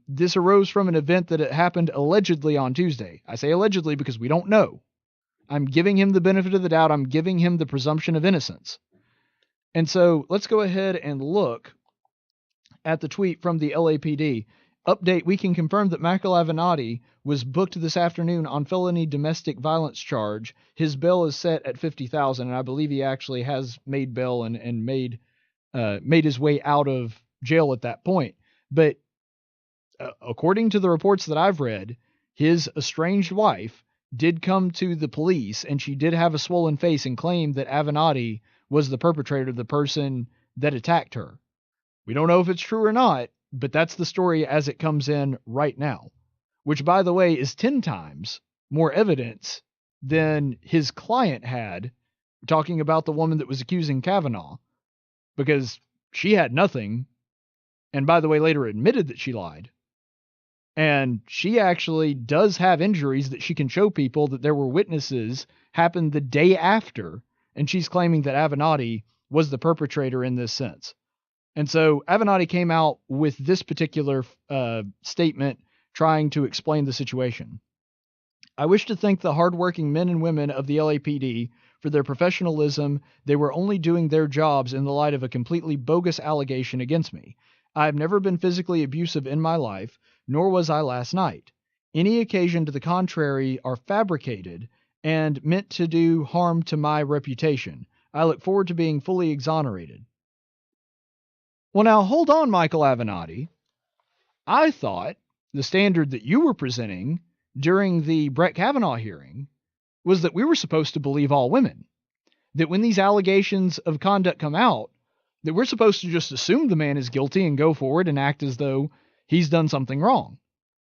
this arose from an event that happened allegedly on Tuesday. I say allegedly because we don't know. I'm giving him the benefit of the doubt. I'm giving him the presumption of innocence. And so let's go ahead and look at the tweet from the LAPD. Update, we can confirm that Michael Avenatti was booked this afternoon on felony domestic violence charge. His bail is set at $50,000, and I believe he actually has made bail and made his way out of jail at that point. But according to the reports that I've read, his estranged wife did come to the police, and she did have a swollen face and claimed that Avenatti was the perpetrator, the person that attacked her. We don't know if it's true or not, but that's the story as it comes in right now, which, by the way, is 10 times more evidence than his client had, talking about the woman that was accusing Kavanaugh, because she had nothing, and by the way, later admitted that she lied. And she actually does have injuries that she can show people that there were witnesses happened the day after, and she's claiming that Avenatti was the perpetrator in this sense. And so Avenatti came out with this particular statement trying to explain the situation. I wish to thank the hardworking men and women of the LAPD for their professionalism. They were only doing their jobs in the light of a completely bogus allegation against me. I have never been physically abusive in my life, nor was I last night. Any occasion to the contrary are fabricated and meant to do harm to my reputation. I look forward to being fully exonerated. Well, now, hold on, Michael Avenatti. I thought the standard that you were presenting during the Brett Kavanaugh hearing was that we were supposed to believe all women. That when these allegations of conduct come out, that we're supposed to just assume the man is guilty and go forward and act as though he's done something wrong.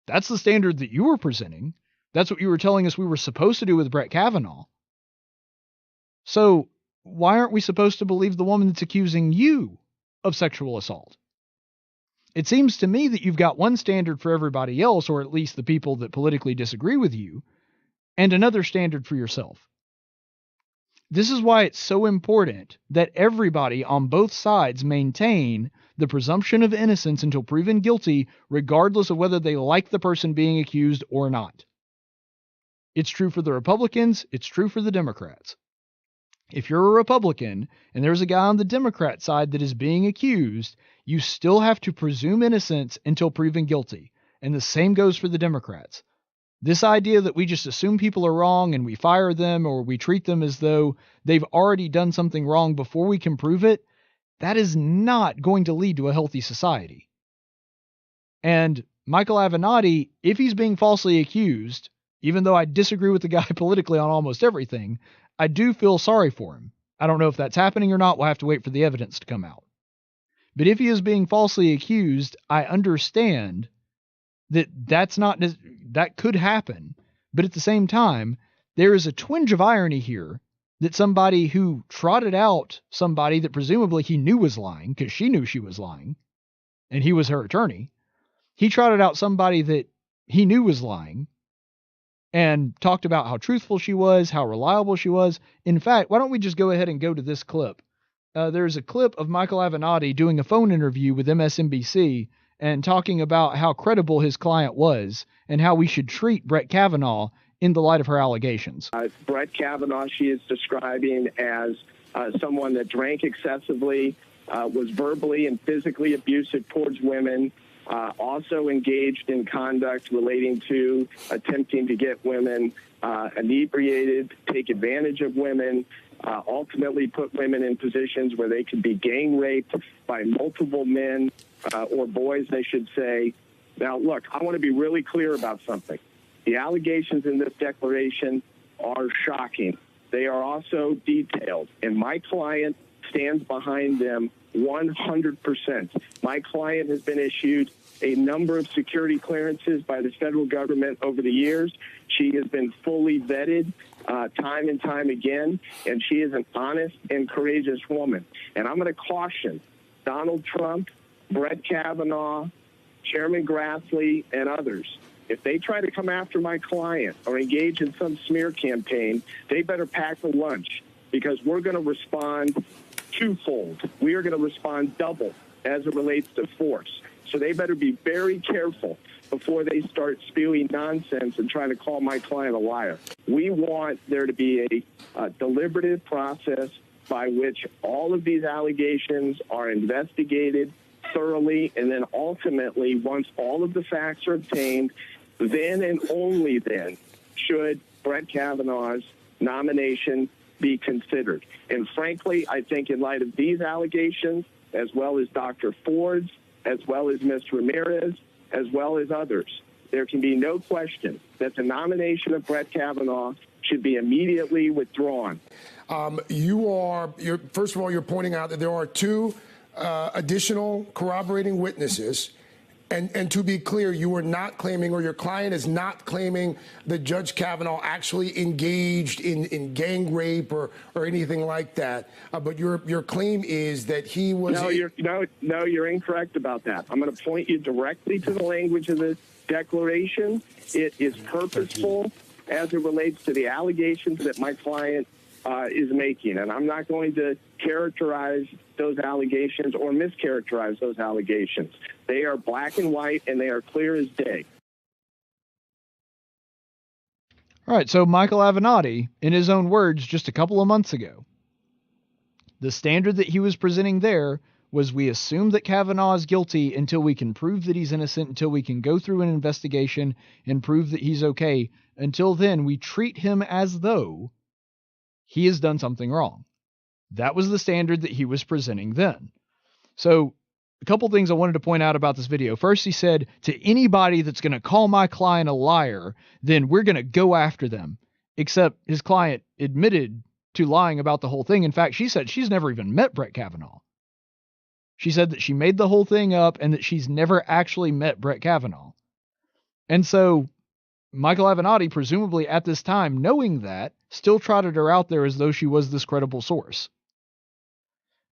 That's the standard that you were presenting. That's what you were telling us we were supposed to do with Brett Kavanaugh. So why aren't we supposed to believe the woman that's accusing you of sexual assault? It seems to me that you've got one standard for everybody else, or at least the people that politically disagree with you, and another standard for yourself. This is why it's so important that everybody on both sides maintain the presumption of innocence until proven guilty, regardless of whether they like the person being accused or not. It's true for the Republicans. It's true for the Democrats. If you're a Republican and there's a guy on the Democrat side that is being accused, you still have to presume innocence until proven guilty. And the same goes for the Democrats. This idea that we just assume people are wrong and we fire them or we treat them as though they've already done something wrong before we can prove it, that is not going to lead to a healthy society. And Michael Avenatti, if he's being falsely accused, even though I disagree with the guy politically on almost everything, I do feel sorry for him. I don't know if that's happening or not. We'll have to wait for the evidence to come out. But if he is being falsely accused, I understand that that could happen. But at the same time, there is a twinge of irony here that somebody who trotted out somebody that presumably he knew was lying, because she knew she was lying, and he was her attorney, he trotted out somebody that he knew was lying and talked about how truthful she was, how reliable she was. In fact, why don't we just go ahead and go to this clip? There's a clip of Michael Avenatti doing a phone interview with MSNBC and talking about how credible his client was and how we should treat Brett Kavanaugh in the light of her allegations. Brett Kavanaugh, she is describing as someone that drank excessively, was verbally and physically abusive towards women, also engaged in conduct relating to attempting to get women inebriated, take advantage of women, ultimately put women in positions where they could be gang raped by multiple men or boys, they should say. Now, look, I want to be really clear about something. The allegations in this declaration are shocking. They are also detailed, and my client stands behind them 100%. My client has been issued a number of security clearances by the federal government over the years. She has been fully vetted time and time again, and she is an honest and courageous woman. And I'm going to caution Donald Trump, Brett Kavanaugh, Chairman Grassley, and others. If they try to come after my client or engage in some smear campaign, they better pack a lunch, because we're going to respond twofold. We are going to respond double as it relates to force. So they better be very careful before they start spewing nonsense and trying to call my client a liar. We want there to be a deliberative process by which all of these allegations are investigated thoroughly, and then ultimately, once all of the facts are obtained, then and only then should Brett Kavanaugh's nomination be considered. And frankly, I think in light of these allegations, as well as Dr. Ford's, as well as Ms. Ramirez, as well as others, there can be no question that the nomination of Brett Kavanaugh should be immediately withdrawn. First of all, you're pointing out that there are two additional corroborating witnesses. And to be clear, you are not claiming, or your client is not claiming, that Judge Kavanaugh actually engaged in gang rape or anything like that. But your claim is that he was. No, you're incorrect about that. I'm going to point you directly to the language of the declaration. It is purposeful as it relates to the allegations that my client is making, and I'm not going to characterize those allegations or mischaracterize those allegations. They are black and white, and they are clear as day. All right, so Michael Avenatti, in his own words just a couple of months ago, the standard that he was presenting there was we assume that Kavanaugh is guilty until we can prove that he's innocent, until we can go through an investigation and prove that he's okay. Until then, we treat him as though he has done something wrong. That was the standard that he was presenting then. So a couple things I wanted to point out about this video. First, he said, to anybody that's going to call my client a liar, then we're going to go after them. Except his client admitted to lying about the whole thing. In fact, she said she's never even met Brett Kavanaugh. She said that she made the whole thing up and that she's never actually met Brett Kavanaugh. And so Michael Avenatti, presumably at this time, knowing that, still trotted her out there as though she was this credible source.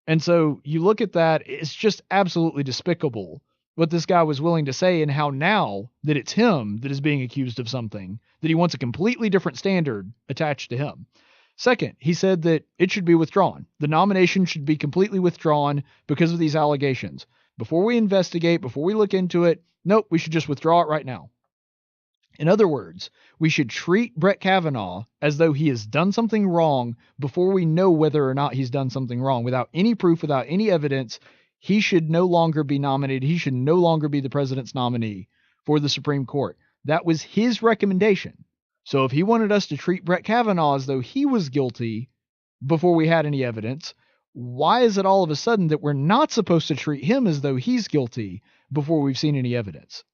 And so you look at that, it's just absolutely despicable what this guy was willing to say, and how now that it's him that is being accused of something, that he wants a completely different standard attached to him. Second, he said that it should be withdrawn. The nomination should be completely withdrawn because of these allegations. Before we investigate, before we look into it, nope, we should just withdraw it right now. In other words, we should treat Brett Kavanaugh as though he has done something wrong before we know whether or not he's done something wrong. Without any proof, without any evidence, he should no longer be nominated. He should no longer be the president's nominee for the Supreme Court. That was his recommendation. So if he wanted us to treat Brett Kavanaugh as though he was guilty before we had any evidence, why is it all of a sudden that we're not supposed to treat him as though he's guilty before we've seen any evidence?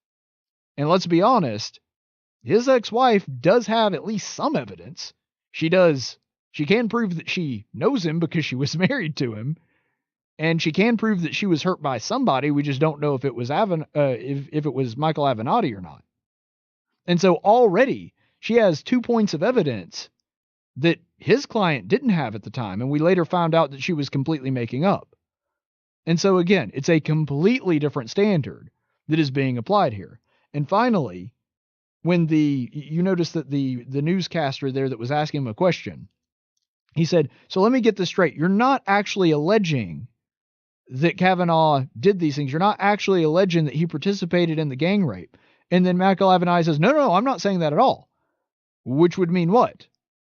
And let's be honest, his ex-wife does have at least some evidence. She can prove that she knows him because she was married to him. And she can prove that she was hurt by somebody. We just don't know if it was if it was Michael Avenatti or not. And so already she has 2 points of evidence that his client didn't have at the time. And we later found out that she was completely making up. And so again, it's a completely different standard that is being applied here. And finally, when you notice that the newscaster there that was asking him a question, he said, so let me get this straight. You're not actually alleging that Kavanaugh did these things. You're not actually alleging that he participated in the gang rape. And then Michael Avenatti says, no, I'm not saying that at all. Which would mean what?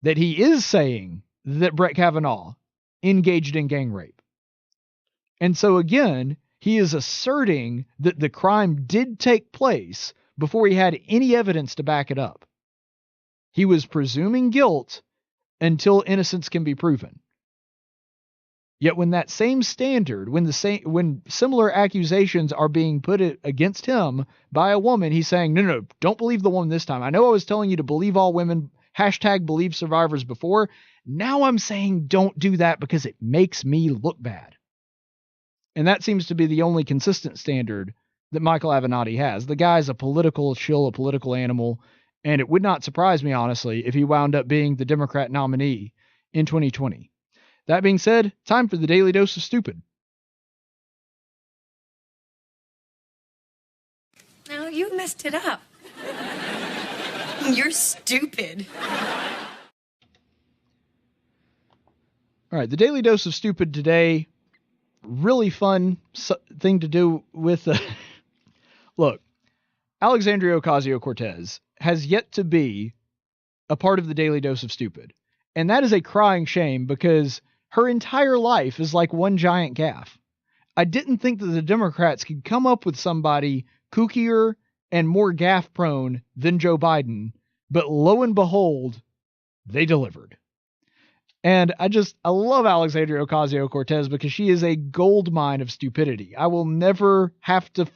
That he is saying that Brett Kavanaugh engaged in gang rape. And so again, he is asserting that the crime did take place before he had any evidence to back it up. He was presuming guilt until innocence can be proven. Yet when that same standard, when similar accusations are being put against him by a woman, he's saying, no, don't believe the woman this time. I know I was telling you to believe all women, #believe survivors before. Now I'm saying don't do that because it makes me look bad. And that seems to be the only consistent standard that Michael Avenatti has. The guy's a political shill, a political animal, and it would not surprise me, honestly, if he wound up being the Democrat nominee in 2020. That being said, time for the Daily Dose of Stupid. No, you messed it up. You're stupid. All right, the Daily Dose of Stupid today, really fun thing to do with... Look, Alexandria Ocasio-Cortez has yet to be a part of the Daily Dose of Stupid. And that is a crying shame because her entire life is like one giant gaffe. I didn't think that the Democrats could come up with somebody kookier and more gaffe prone than Joe Biden, but lo and behold, they delivered. And I love Alexandria Ocasio-Cortez because she is a gold mine of stupidity. I will never have to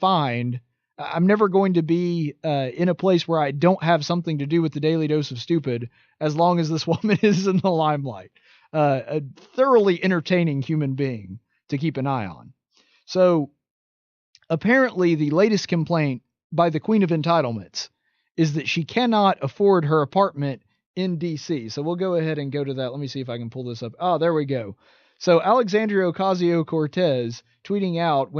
I'm never going to be in a place where I don't have something to do with the Daily Dose of Stupid as long as this woman is in the limelight. A thoroughly entertaining human being to keep an eye on. So apparently the latest complaint by the Queen of Entitlements is that she cannot afford her apartment in D.C. So we'll go ahead and go to that. Let me see if I can pull this up. Oh, there we go. So Alexandria Ocasio-Cortez tweeting out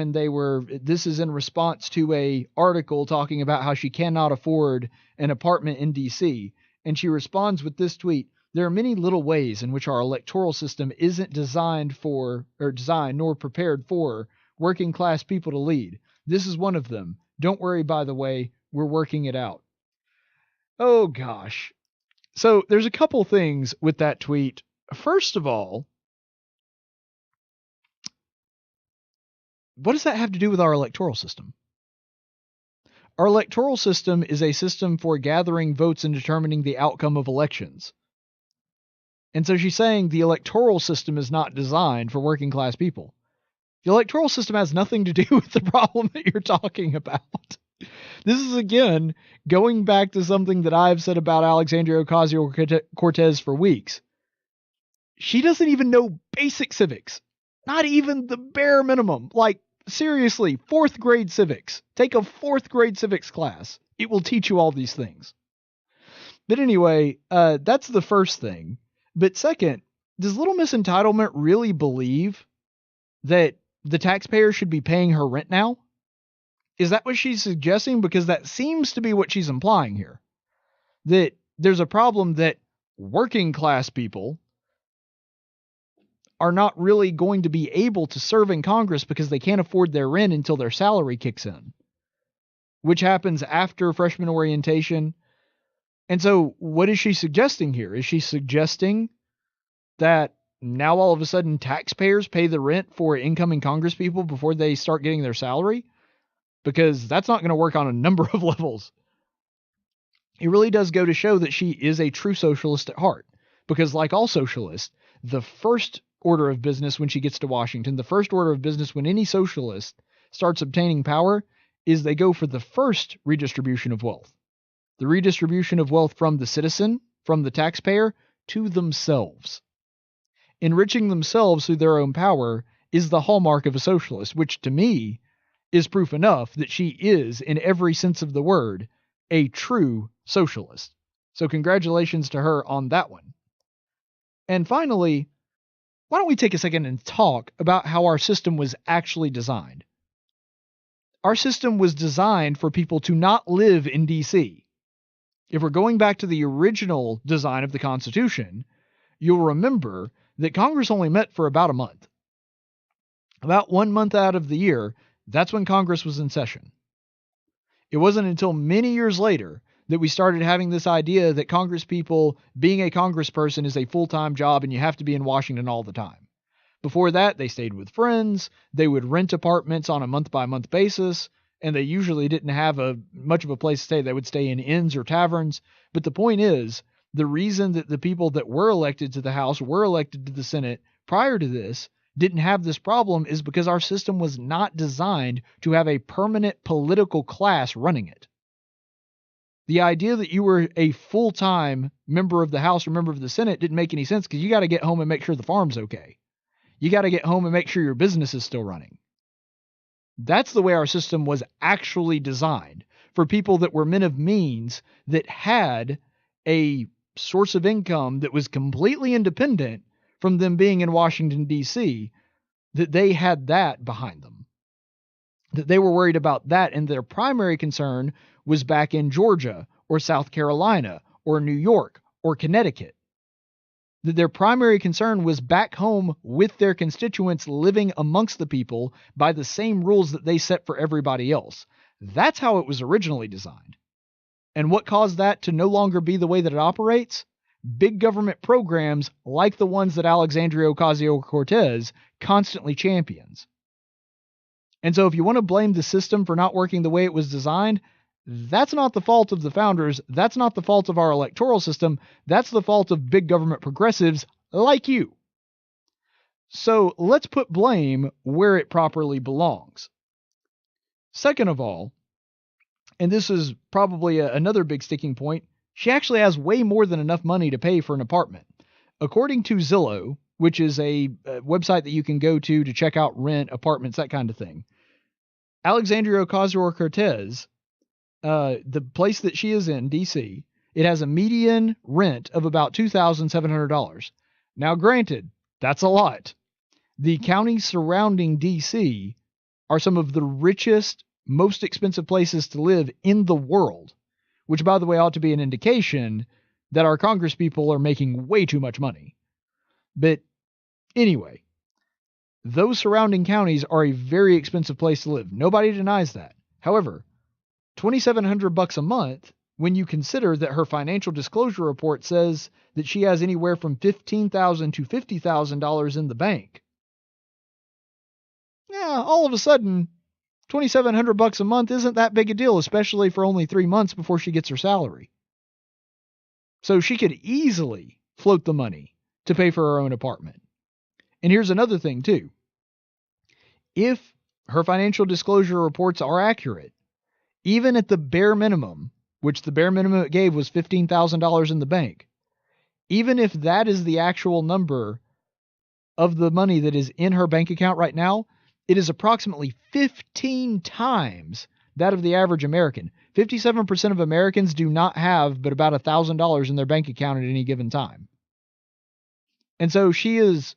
this is in response to a article talking about how she cannot afford an apartment in D.C. And she responds with this tweet: there are many little ways in which our electoral system isn't designed nor prepared for working class people to lead. This is one of them. Don't worry, by the way, we're working it out. Oh gosh. So there's a couple things with that tweet. First of all, what does that have to do with our electoral system? Our electoral system is a system for gathering votes and determining the outcome of elections. And so she's saying the electoral system is not designed for working class people. The electoral system has nothing to do with the problem that you're talking about. This is, again, going back to something that I've said about Alexandria Ocasio-Cortez for weeks. She doesn't even know basic civics. Not even the bare minimum. Like, seriously, 4th grade civics. Take a 4th grade civics class. It will teach you all these things. But anyway, that's the first thing. But second, does Little Miss Entitlement really believe that the taxpayer should be paying her rent now? Is that what she's suggesting? Because that seems to be what she's implying here. That there's a problem that working class people are not really going to be able to serve in Congress because they can't afford their rent until their salary kicks in, which happens after freshman orientation. And so what is she suggesting here? Is she suggesting that now all of a sudden taxpayers pay the rent for incoming Congress people before they start getting their salary? Because that's not going to work on a number of levels. It really does go to show that she is a true socialist at heart. Because like all socialists, the first order of business when she gets to Washington, the first order of business when any socialist starts obtaining power, is they go for the first redistribution of wealth. The redistribution of wealth from the citizen, from the taxpayer, to themselves. Enriching themselves through their own power is the hallmark of a socialist, which to me is proof enough that she is, in every sense of the word, a true socialist. So congratulations to her on that one. And finally, why don't we take a second and talk about how our system was actually designed? Our system was designed for people to not live in D.C. If we're going back to the original design of the Constitution, you'll remember that Congress only met for about a month. About 1 month out of the year, that's when Congress was in session. It wasn't until many years later that we started having this idea that Congress people, being a congressperson is a full-time job and you have to be in Washington all the time. Before that, they stayed with friends, they would rent apartments on a month-by-month basis, and they usually didn't have much of a place to stay. They would stay in inns or taverns. But the point is, the reason that the people that were elected to the House were elected to the Senate prior to this didn't have this problem is because our system was not designed to have a permanent political class running it. The idea that you were a full-time member of the House or member of the Senate didn't make any sense because you got to get home and make sure the farm's okay. You got to get home and make sure your business is still running. That's the way our system was actually designed, for people that were men of means that had a source of income that was completely independent from them being in Washington, D.C., that they had that behind them. That they were worried about that, and their primary concern was back in Georgia or South Carolina or New York or Connecticut. That their primary concern was back home with their constituents, living amongst the people by the same rules that they set for everybody else. That's how it was originally designed. And what caused that to no longer be the way that it operates? Big government programs like the ones that Alexandria Ocasio-Cortez constantly champions. And so if you want to blame the system for not working the way it was designed, that's not the fault of the founders. That's not the fault of our electoral system. That's the fault of big government progressives like you. So let's put blame where it properly belongs. Second of all, and this is probably another big sticking point, she actually has way more than enough money to pay for an apartment. According to Zillow, which is a website that you can go to check out rent, apartments, that kind of thing, Alexandria Ocasio-Cortez, the place that she is in, D.C., it has a median rent of about $2,700. Now, granted, that's a lot. The counties surrounding D.C. are some of the richest, most expensive places to live in the world, which, by the way, ought to be an indication that our Congress people are making way too much money. But anyway, those surrounding counties are a very expensive place to live. Nobody denies that. However, $2,700 a month, when you consider that her financial disclosure report says that she has anywhere from $15,000 to $50,000 in the bank. all of a sudden, $2,700 a month isn't that big a deal, especially for only 3 months before she gets her salary. So she could easily float the money to pay for her own apartment. And here's another thing too. If her financial disclosure reports are accurate, even at the bare minimum, which the bare minimum it gave was $15,000 in the bank, even if that is the actual number of the money that is in her bank account right now, it is approximately 15 times that of the average American. 57% of Americans do not have but about $1,000 in their bank account at any given time. And so she has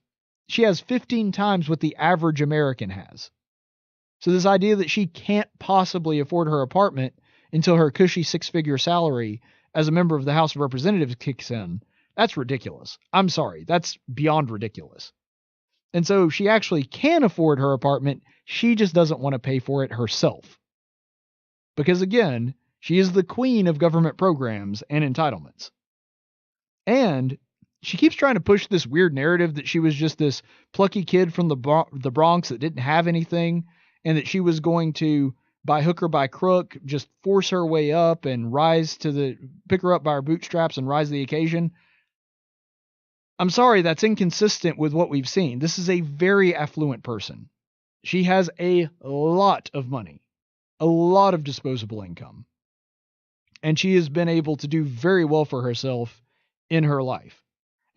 15 times what the average American has. So this idea that she can't possibly afford her apartment until her cushy 6-figure salary as a member of the House of Representatives kicks in, that's ridiculous. I'm sorry, that's beyond ridiculous. And so she actually can afford her apartment, she just doesn't want to pay for it herself. Because again, she is the queen of government programs and entitlements. And she keeps trying to push this weird narrative that she was just this plucky kid from the Bronx that didn't have anything, and that she was going to, by hook or by crook, just force her way up and pick her up by her bootstraps and rise to the occasion. I'm sorry, that's inconsistent with what we've seen. This is a very affluent person. She has a lot of money, a lot of disposable income, and she has been able to do very well for herself in her life.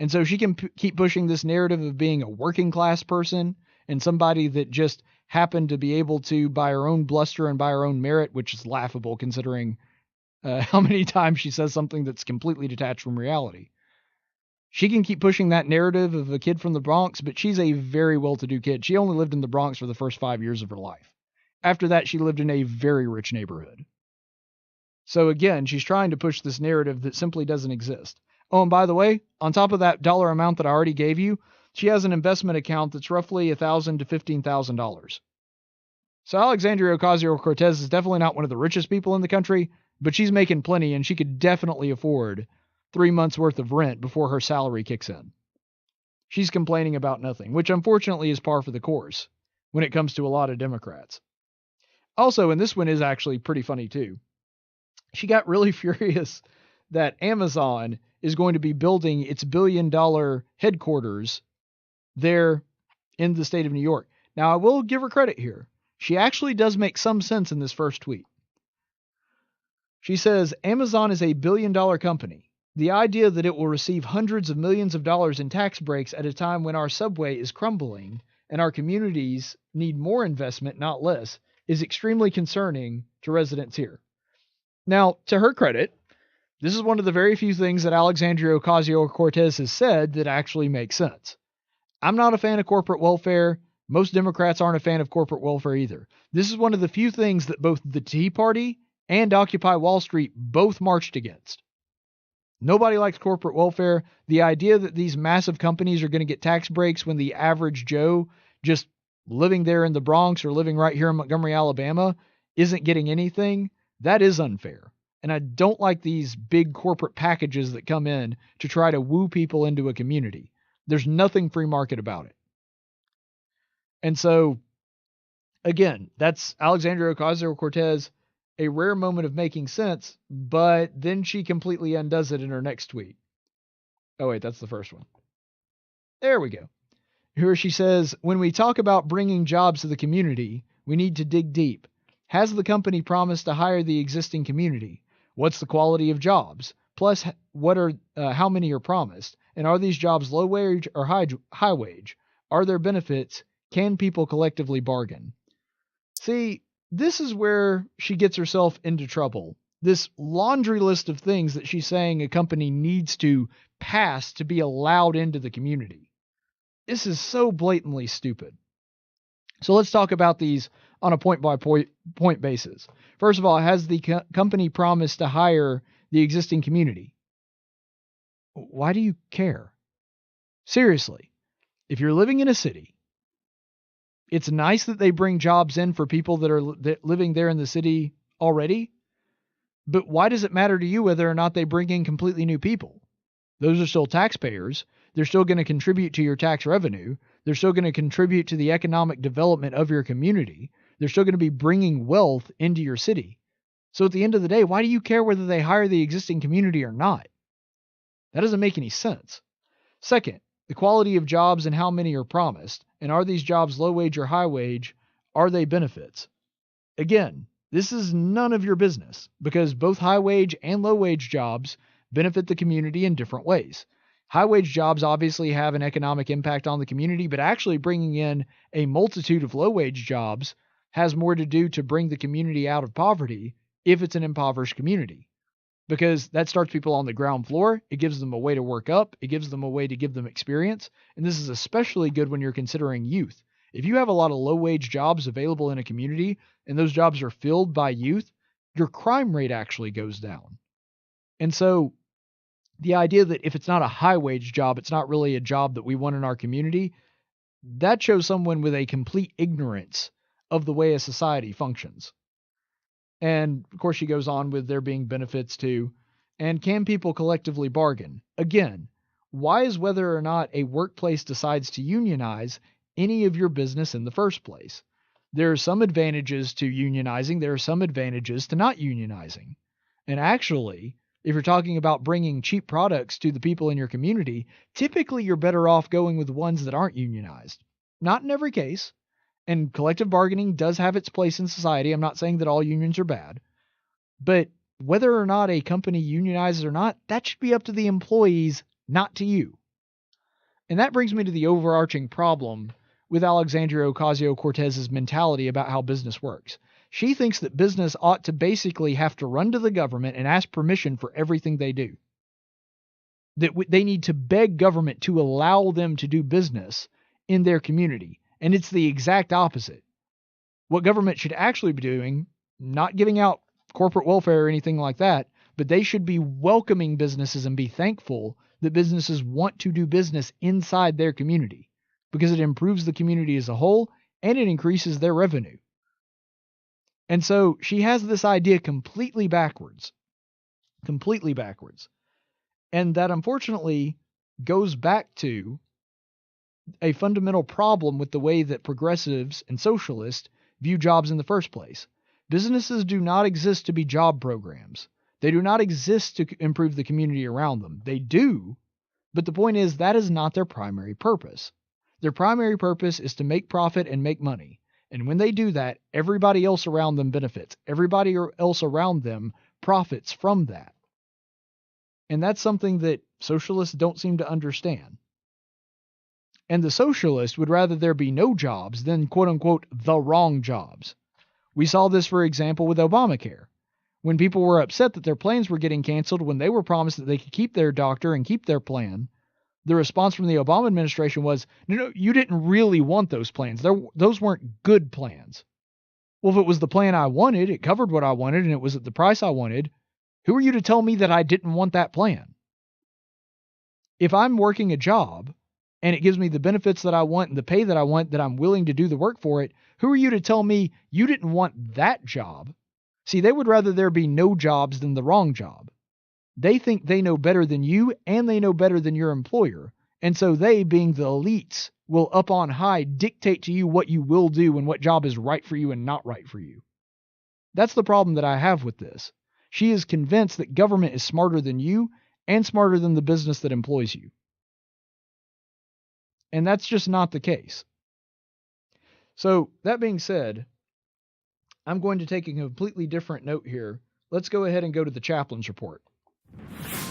And so she can keep pushing this narrative of being a working class person and somebody that just happened to be able to, by her own bluster and by her own merit, which is laughable considering how many times she says something that's completely detached from reality. She can keep pushing that narrative of a kid from the Bronx, but she's a very well-to-do kid. She only lived in the Bronx for the first 5 years of her life. After that, she lived in a very rich neighborhood. So again, she's trying to push this narrative that simply doesn't exist. Oh, and by the way, on top of that dollar amount that I already gave you, she has an investment account that's roughly $1,000 to $15,000. So Alexandria Ocasio-Cortez is definitely not one of the richest people in the country, but she's making plenty, and she could definitely afford 3 months worth of rent before her salary kicks in. She's complaining about nothing, which unfortunately is par for the course when it comes to a lot of Democrats. Also, and this one is actually pretty funny too, she got really furious that Amazon is going to be building its billion-dollar headquarters there in the state of New York. Now, I will give her credit here. She actually does make some sense in this first tweet. She says, Amazon is a billion-dollar company. The idea that it will receive hundreds of millions of dollars in tax breaks at a time when our subway is crumbling and our communities need more investment, not less, is extremely concerning to residents here. Now, to her credit, this is one of the very few things that Alexandria Ocasio-Cortez has said that actually makes sense. I'm not a fan of corporate welfare. Most Democrats aren't a fan of corporate welfare either. This is one of the few things that both the Tea Party and Occupy Wall Street both marched against. Nobody likes corporate welfare. The idea that these massive companies are going to get tax breaks when the average Joe just living there in the Bronx or living right here in Montgomery, Alabama isn't getting anything, that is unfair. And I don't like these big corporate packages that come in to try to woo people into a community. There's nothing free market about it. And so, again, that's Alexandria Ocasio-Cortez, a rare moment of making sense, but then she completely undoes it in her next tweet. Oh, wait, that's the first one. There we go. Here she says, when we talk about bringing jobs to the community, we need to dig deep. Has the company promised to hire the existing community? What's the quality of jobs? Plus, how many are promised? And are these jobs low wage or high wage? Are there benefits? Can people collectively bargain? See, this is where she gets herself into trouble. This laundry list of things that she's saying a company needs to pass to be allowed into the community. This is so blatantly stupid. So let's talk about these on a point-by-point basis. First of all, has the company promised to hire the existing community? Why do you care? Seriously, if you're living in a city, it's nice that they bring jobs in for people that are living there in the city already, but why does it matter to you whether or not they bring in completely new people? Those are still taxpayers. They're still going to contribute to your tax revenue. They're still going to contribute to the economic development of your community. They're still going to be bringing wealth into your city. So at the end of the day, why do you care whether they hire the existing community or not? That doesn't make any sense. Second, the quality of jobs and how many are promised. And are these jobs low wage or high wage? Are they benefits? Again, this is none of your business because both high wage and low wage jobs benefit the community in different ways. High wage jobs obviously have an economic impact on the community, but actually bringing in a multitude of low wage jobs has more to do to bring the community out of poverty if it's an impoverished community. Because that starts people on the ground floor. It gives them a way to work up. It gives them a way to give them experience. And this is especially good when you're considering youth. If you have a lot of low-wage jobs available in a community and those jobs are filled by youth, your crime rate actually goes down. And so the idea that if it's not a high-wage job, it's not really a job that we want in our community, that shows someone with a complete ignorance of the way a society functions. And, of course, she goes on with there being benefits too. And can people collectively bargain? Again, why is whether or not a workplace decides to unionize any of your business in the first place? There are some advantages to unionizing. There are some advantages to not unionizing. And actually, if you're talking about bringing cheap products to the people in your community, typically you're better off going with ones that aren't unionized. Not in every case. And collective bargaining does have its place in society. I'm not saying that all unions are bad. But whether or not a company unionizes or not, that should be up to the employees, not to you. And that brings me to the overarching problem with Alexandria Ocasio-Cortez's mentality about how business works. She thinks that business ought to basically have to run to the government and ask permission for everything they do. That they need to beg government to allow them to do business in their community. And it's the exact opposite. What government should actually be doing, not giving out corporate welfare or anything like that, but they should be welcoming businesses and be thankful that businesses want to do business inside their community because it improves the community as a whole and it increases their revenue. And so she has this idea completely backwards. Completely backwards. And that unfortunately goes back to a fundamental problem with the way that progressives and socialists view jobs in the first place. Businesses do not exist to be job programs. They do not exist to improve the community around them. They do, but the point is that is not their primary purpose. Their primary purpose is to make profit and make money. And when they do that, everybody else around them benefits. Everybody else around them profits from that. And that's something that socialists don't seem to understand. And the socialists would rather there be no jobs than, quote unquote, the wrong jobs. We saw this, for example, with Obamacare. When people were upset that their plans were getting canceled when they were promised that they could keep their doctor and keep their plan, the response from the Obama administration was, no, you didn't really want those plans. Those weren't good plans. Well, if it was the plan I wanted, it covered what I wanted, and it was at the price I wanted, who are you to tell me that I didn't want that plan? If I'm working a job, and it gives me the benefits that I want and the pay that I want, that I'm willing to do the work for it, who are you to tell me you didn't want that job? See, they would rather there be no jobs than the wrong job. They think they know better than you and they know better than your employer. And so they, being the elites, will up on high dictate to you what you will do and what job is right for you and not right for you. That's the problem that I have with this. She is convinced that government is smarter than you and smarter than the business that employs you. And that's just not the case. So, that being said, I'm going to take a completely different note here. Let's go ahead and go to the chaplain's report.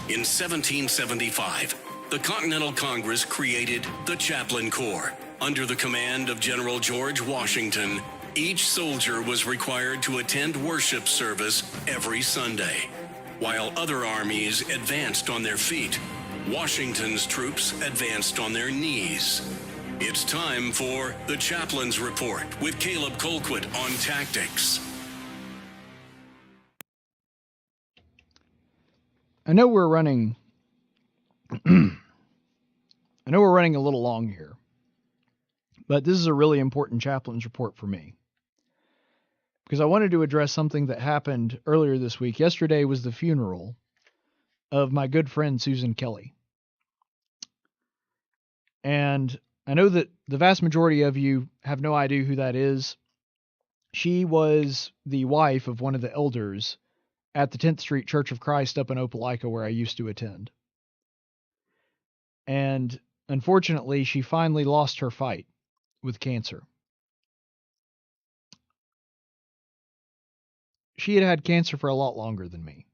In 1775, the Continental Congress created the Chaplain Corps. Under the command of General George Washington, each soldier was required to attend worship service every Sunday. While other armies advanced on their feet, Washington's troops advanced on their knees. It's time for the Chaplain's Report with Caleb Colquitt on tactics. I know we're running a little long here, but this is a really important Chaplain's Report for me because I wanted to address something that happened earlier this week. Yesterday was the funeral of my good friend Susan Kelly. And I know that the vast majority of you have no idea who that is. She was the wife of one of the elders at the 10th Street Church of Christ up in Opelika, where I used to attend. And unfortunately, she finally lost her fight with cancer. She had had cancer for a lot longer than me.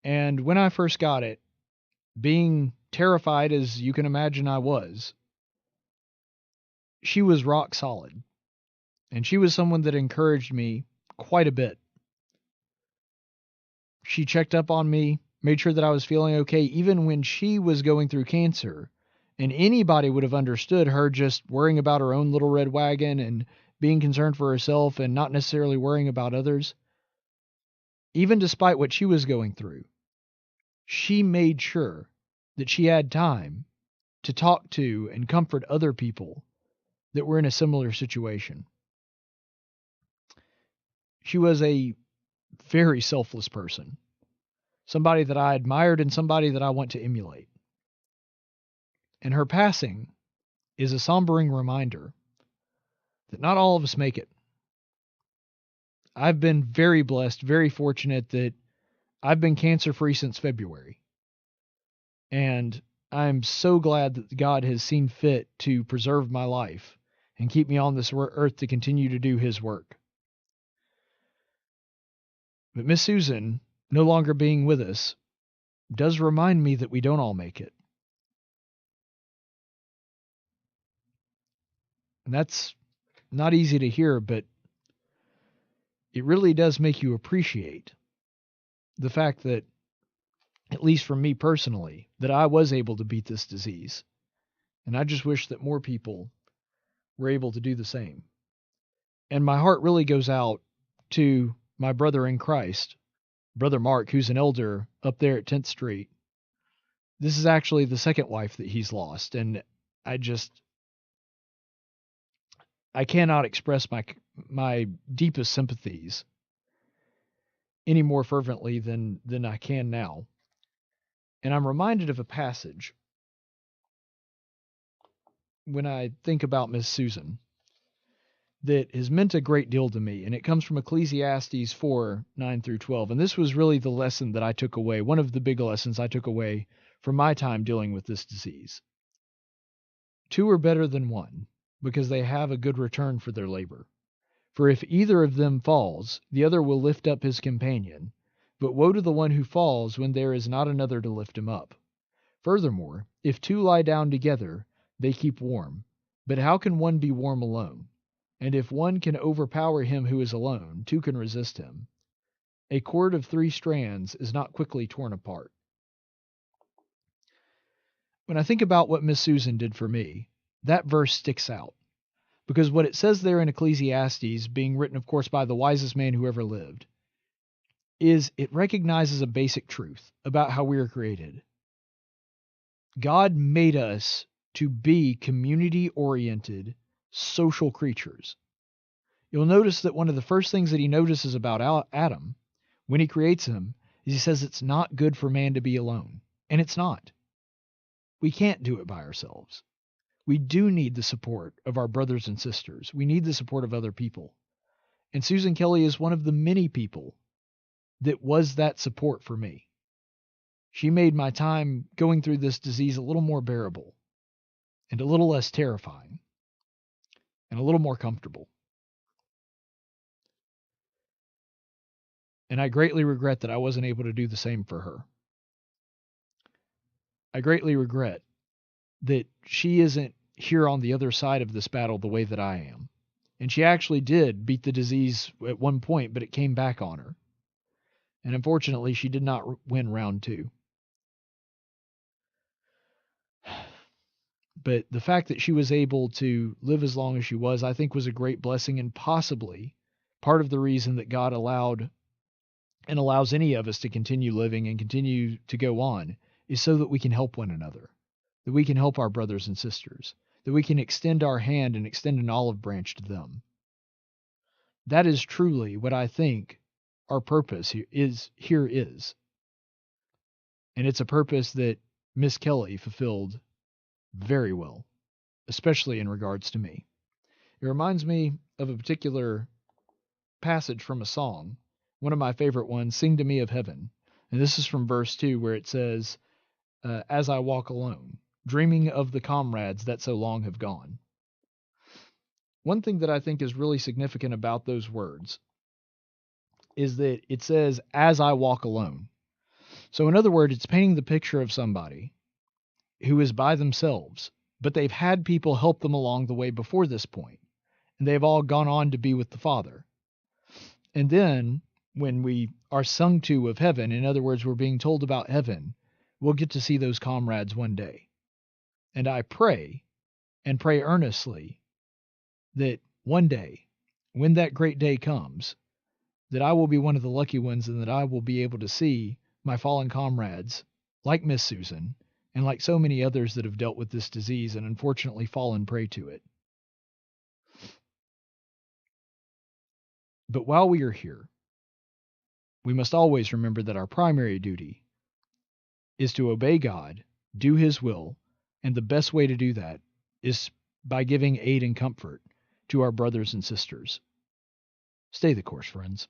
And when I first got it, being terrified as you can imagine I was, she was rock solid. And she was someone that encouraged me quite a bit. She checked up on me, made sure that I was feeling okay, even when she was going through cancer. And anybody would have understood her just worrying about her own little red wagon and being concerned for herself and not necessarily worrying about others. Even despite what she was going through, she made sure that she had time to talk to and comfort other people that were in a similar situation. She was a very selfless person, somebody that I admired and somebody that I want to emulate. And her passing is a sombering reminder that not all of us make it. I've been very blessed, very fortunate that I've been cancer-free since February. And I'm so glad that God has seen fit to preserve my life and keep me on this earth to continue to do his work. But Miss Susan, no longer being with us, does remind me that we don't all make it. And that's not easy to hear, but it really does make you appreciate the fact that, at least for me personally, that I was able to beat this disease. And I just wish that more people were able to do the same. And my heart really goes out to my brother in Christ, Brother Mark, who's an elder up there at 10th Street. This is actually the second wife that he's lost. And I cannot express my deepest sympathies any more fervently than I can now. And I'm reminded of a passage when I think about Miss Susan that has meant a great deal to me, and it comes from Ecclesiastes 4:9-12. And this was really the lesson that I took away, one of the big lessons I took away from my time dealing with this disease. Two are better than one, because they have a good return for their labor. For if either of them falls, the other will lift up his companion. But woe to the one who falls when there is not another to lift him up. Furthermore, if two lie down together, they keep warm. But how can one be warm alone? And if one can overpower him who is alone, two can resist him. A cord of 3 strands is not quickly torn apart. When I think about what Miss Susan did for me, that verse sticks out. Because what it says there in Ecclesiastes, being written, of course, by the wisest man who ever lived, is it recognizes a basic truth about how we are created. God made us to be community-oriented, social creatures. You'll notice that one of the first things that he notices about Adam, when he creates him, is he says it's not good for man to be alone. And it's not. We can't do it by ourselves. We do need the support of our brothers and sisters. We need the support of other people. And Susan Kelly is one of the many people that was that support for me. She made my time going through this disease a little more bearable and a little less terrifying and a little more comfortable. And I greatly regret that I wasn't able to do the same for her. I greatly regret that she isn't here on the other side of this battle the way that I am. And she actually did beat the disease at one point, but it came back on her. And unfortunately, she did not win round 2. But the fact that she was able to live as long as she was, I think, was a great blessing, and possibly part of the reason that God allowed and allows any of us to continue living and continue to go on is so that we can help one another, that we can help our brothers and sisters, that we can extend our hand and extend an olive branch to them. That is truly what I think our purpose here is. And it's a purpose that Miss Kelly fulfilled very well, especially in regards to me. It reminds me of a particular passage from a song, one of my favorite ones, Sing to Me of Heaven. And this is from verse 2, where it says, As I walk alone, dreaming of the comrades that so long have gone. One thing that I think is really significant about those words is that it says, as I walk alone. So in other words, it's painting the picture of somebody who is by themselves, but they've had people help them along the way before this point, and they've all gone on to be with the Father. And then when we are sung to of heaven, in other words, we're being told about heaven, we'll get to see those comrades one day. And I pray, and pray earnestly, that one day, when that great day comes, that I will be one of the lucky ones and that I will be able to see my fallen comrades, like Miss Susan, and like so many others that have dealt with this disease and unfortunately fallen prey to it. But while we are here, we must always remember that our primary duty is to obey God, do His will, and the best way to do that is by giving aid and comfort to our brothers and sisters. Stay the course, friends.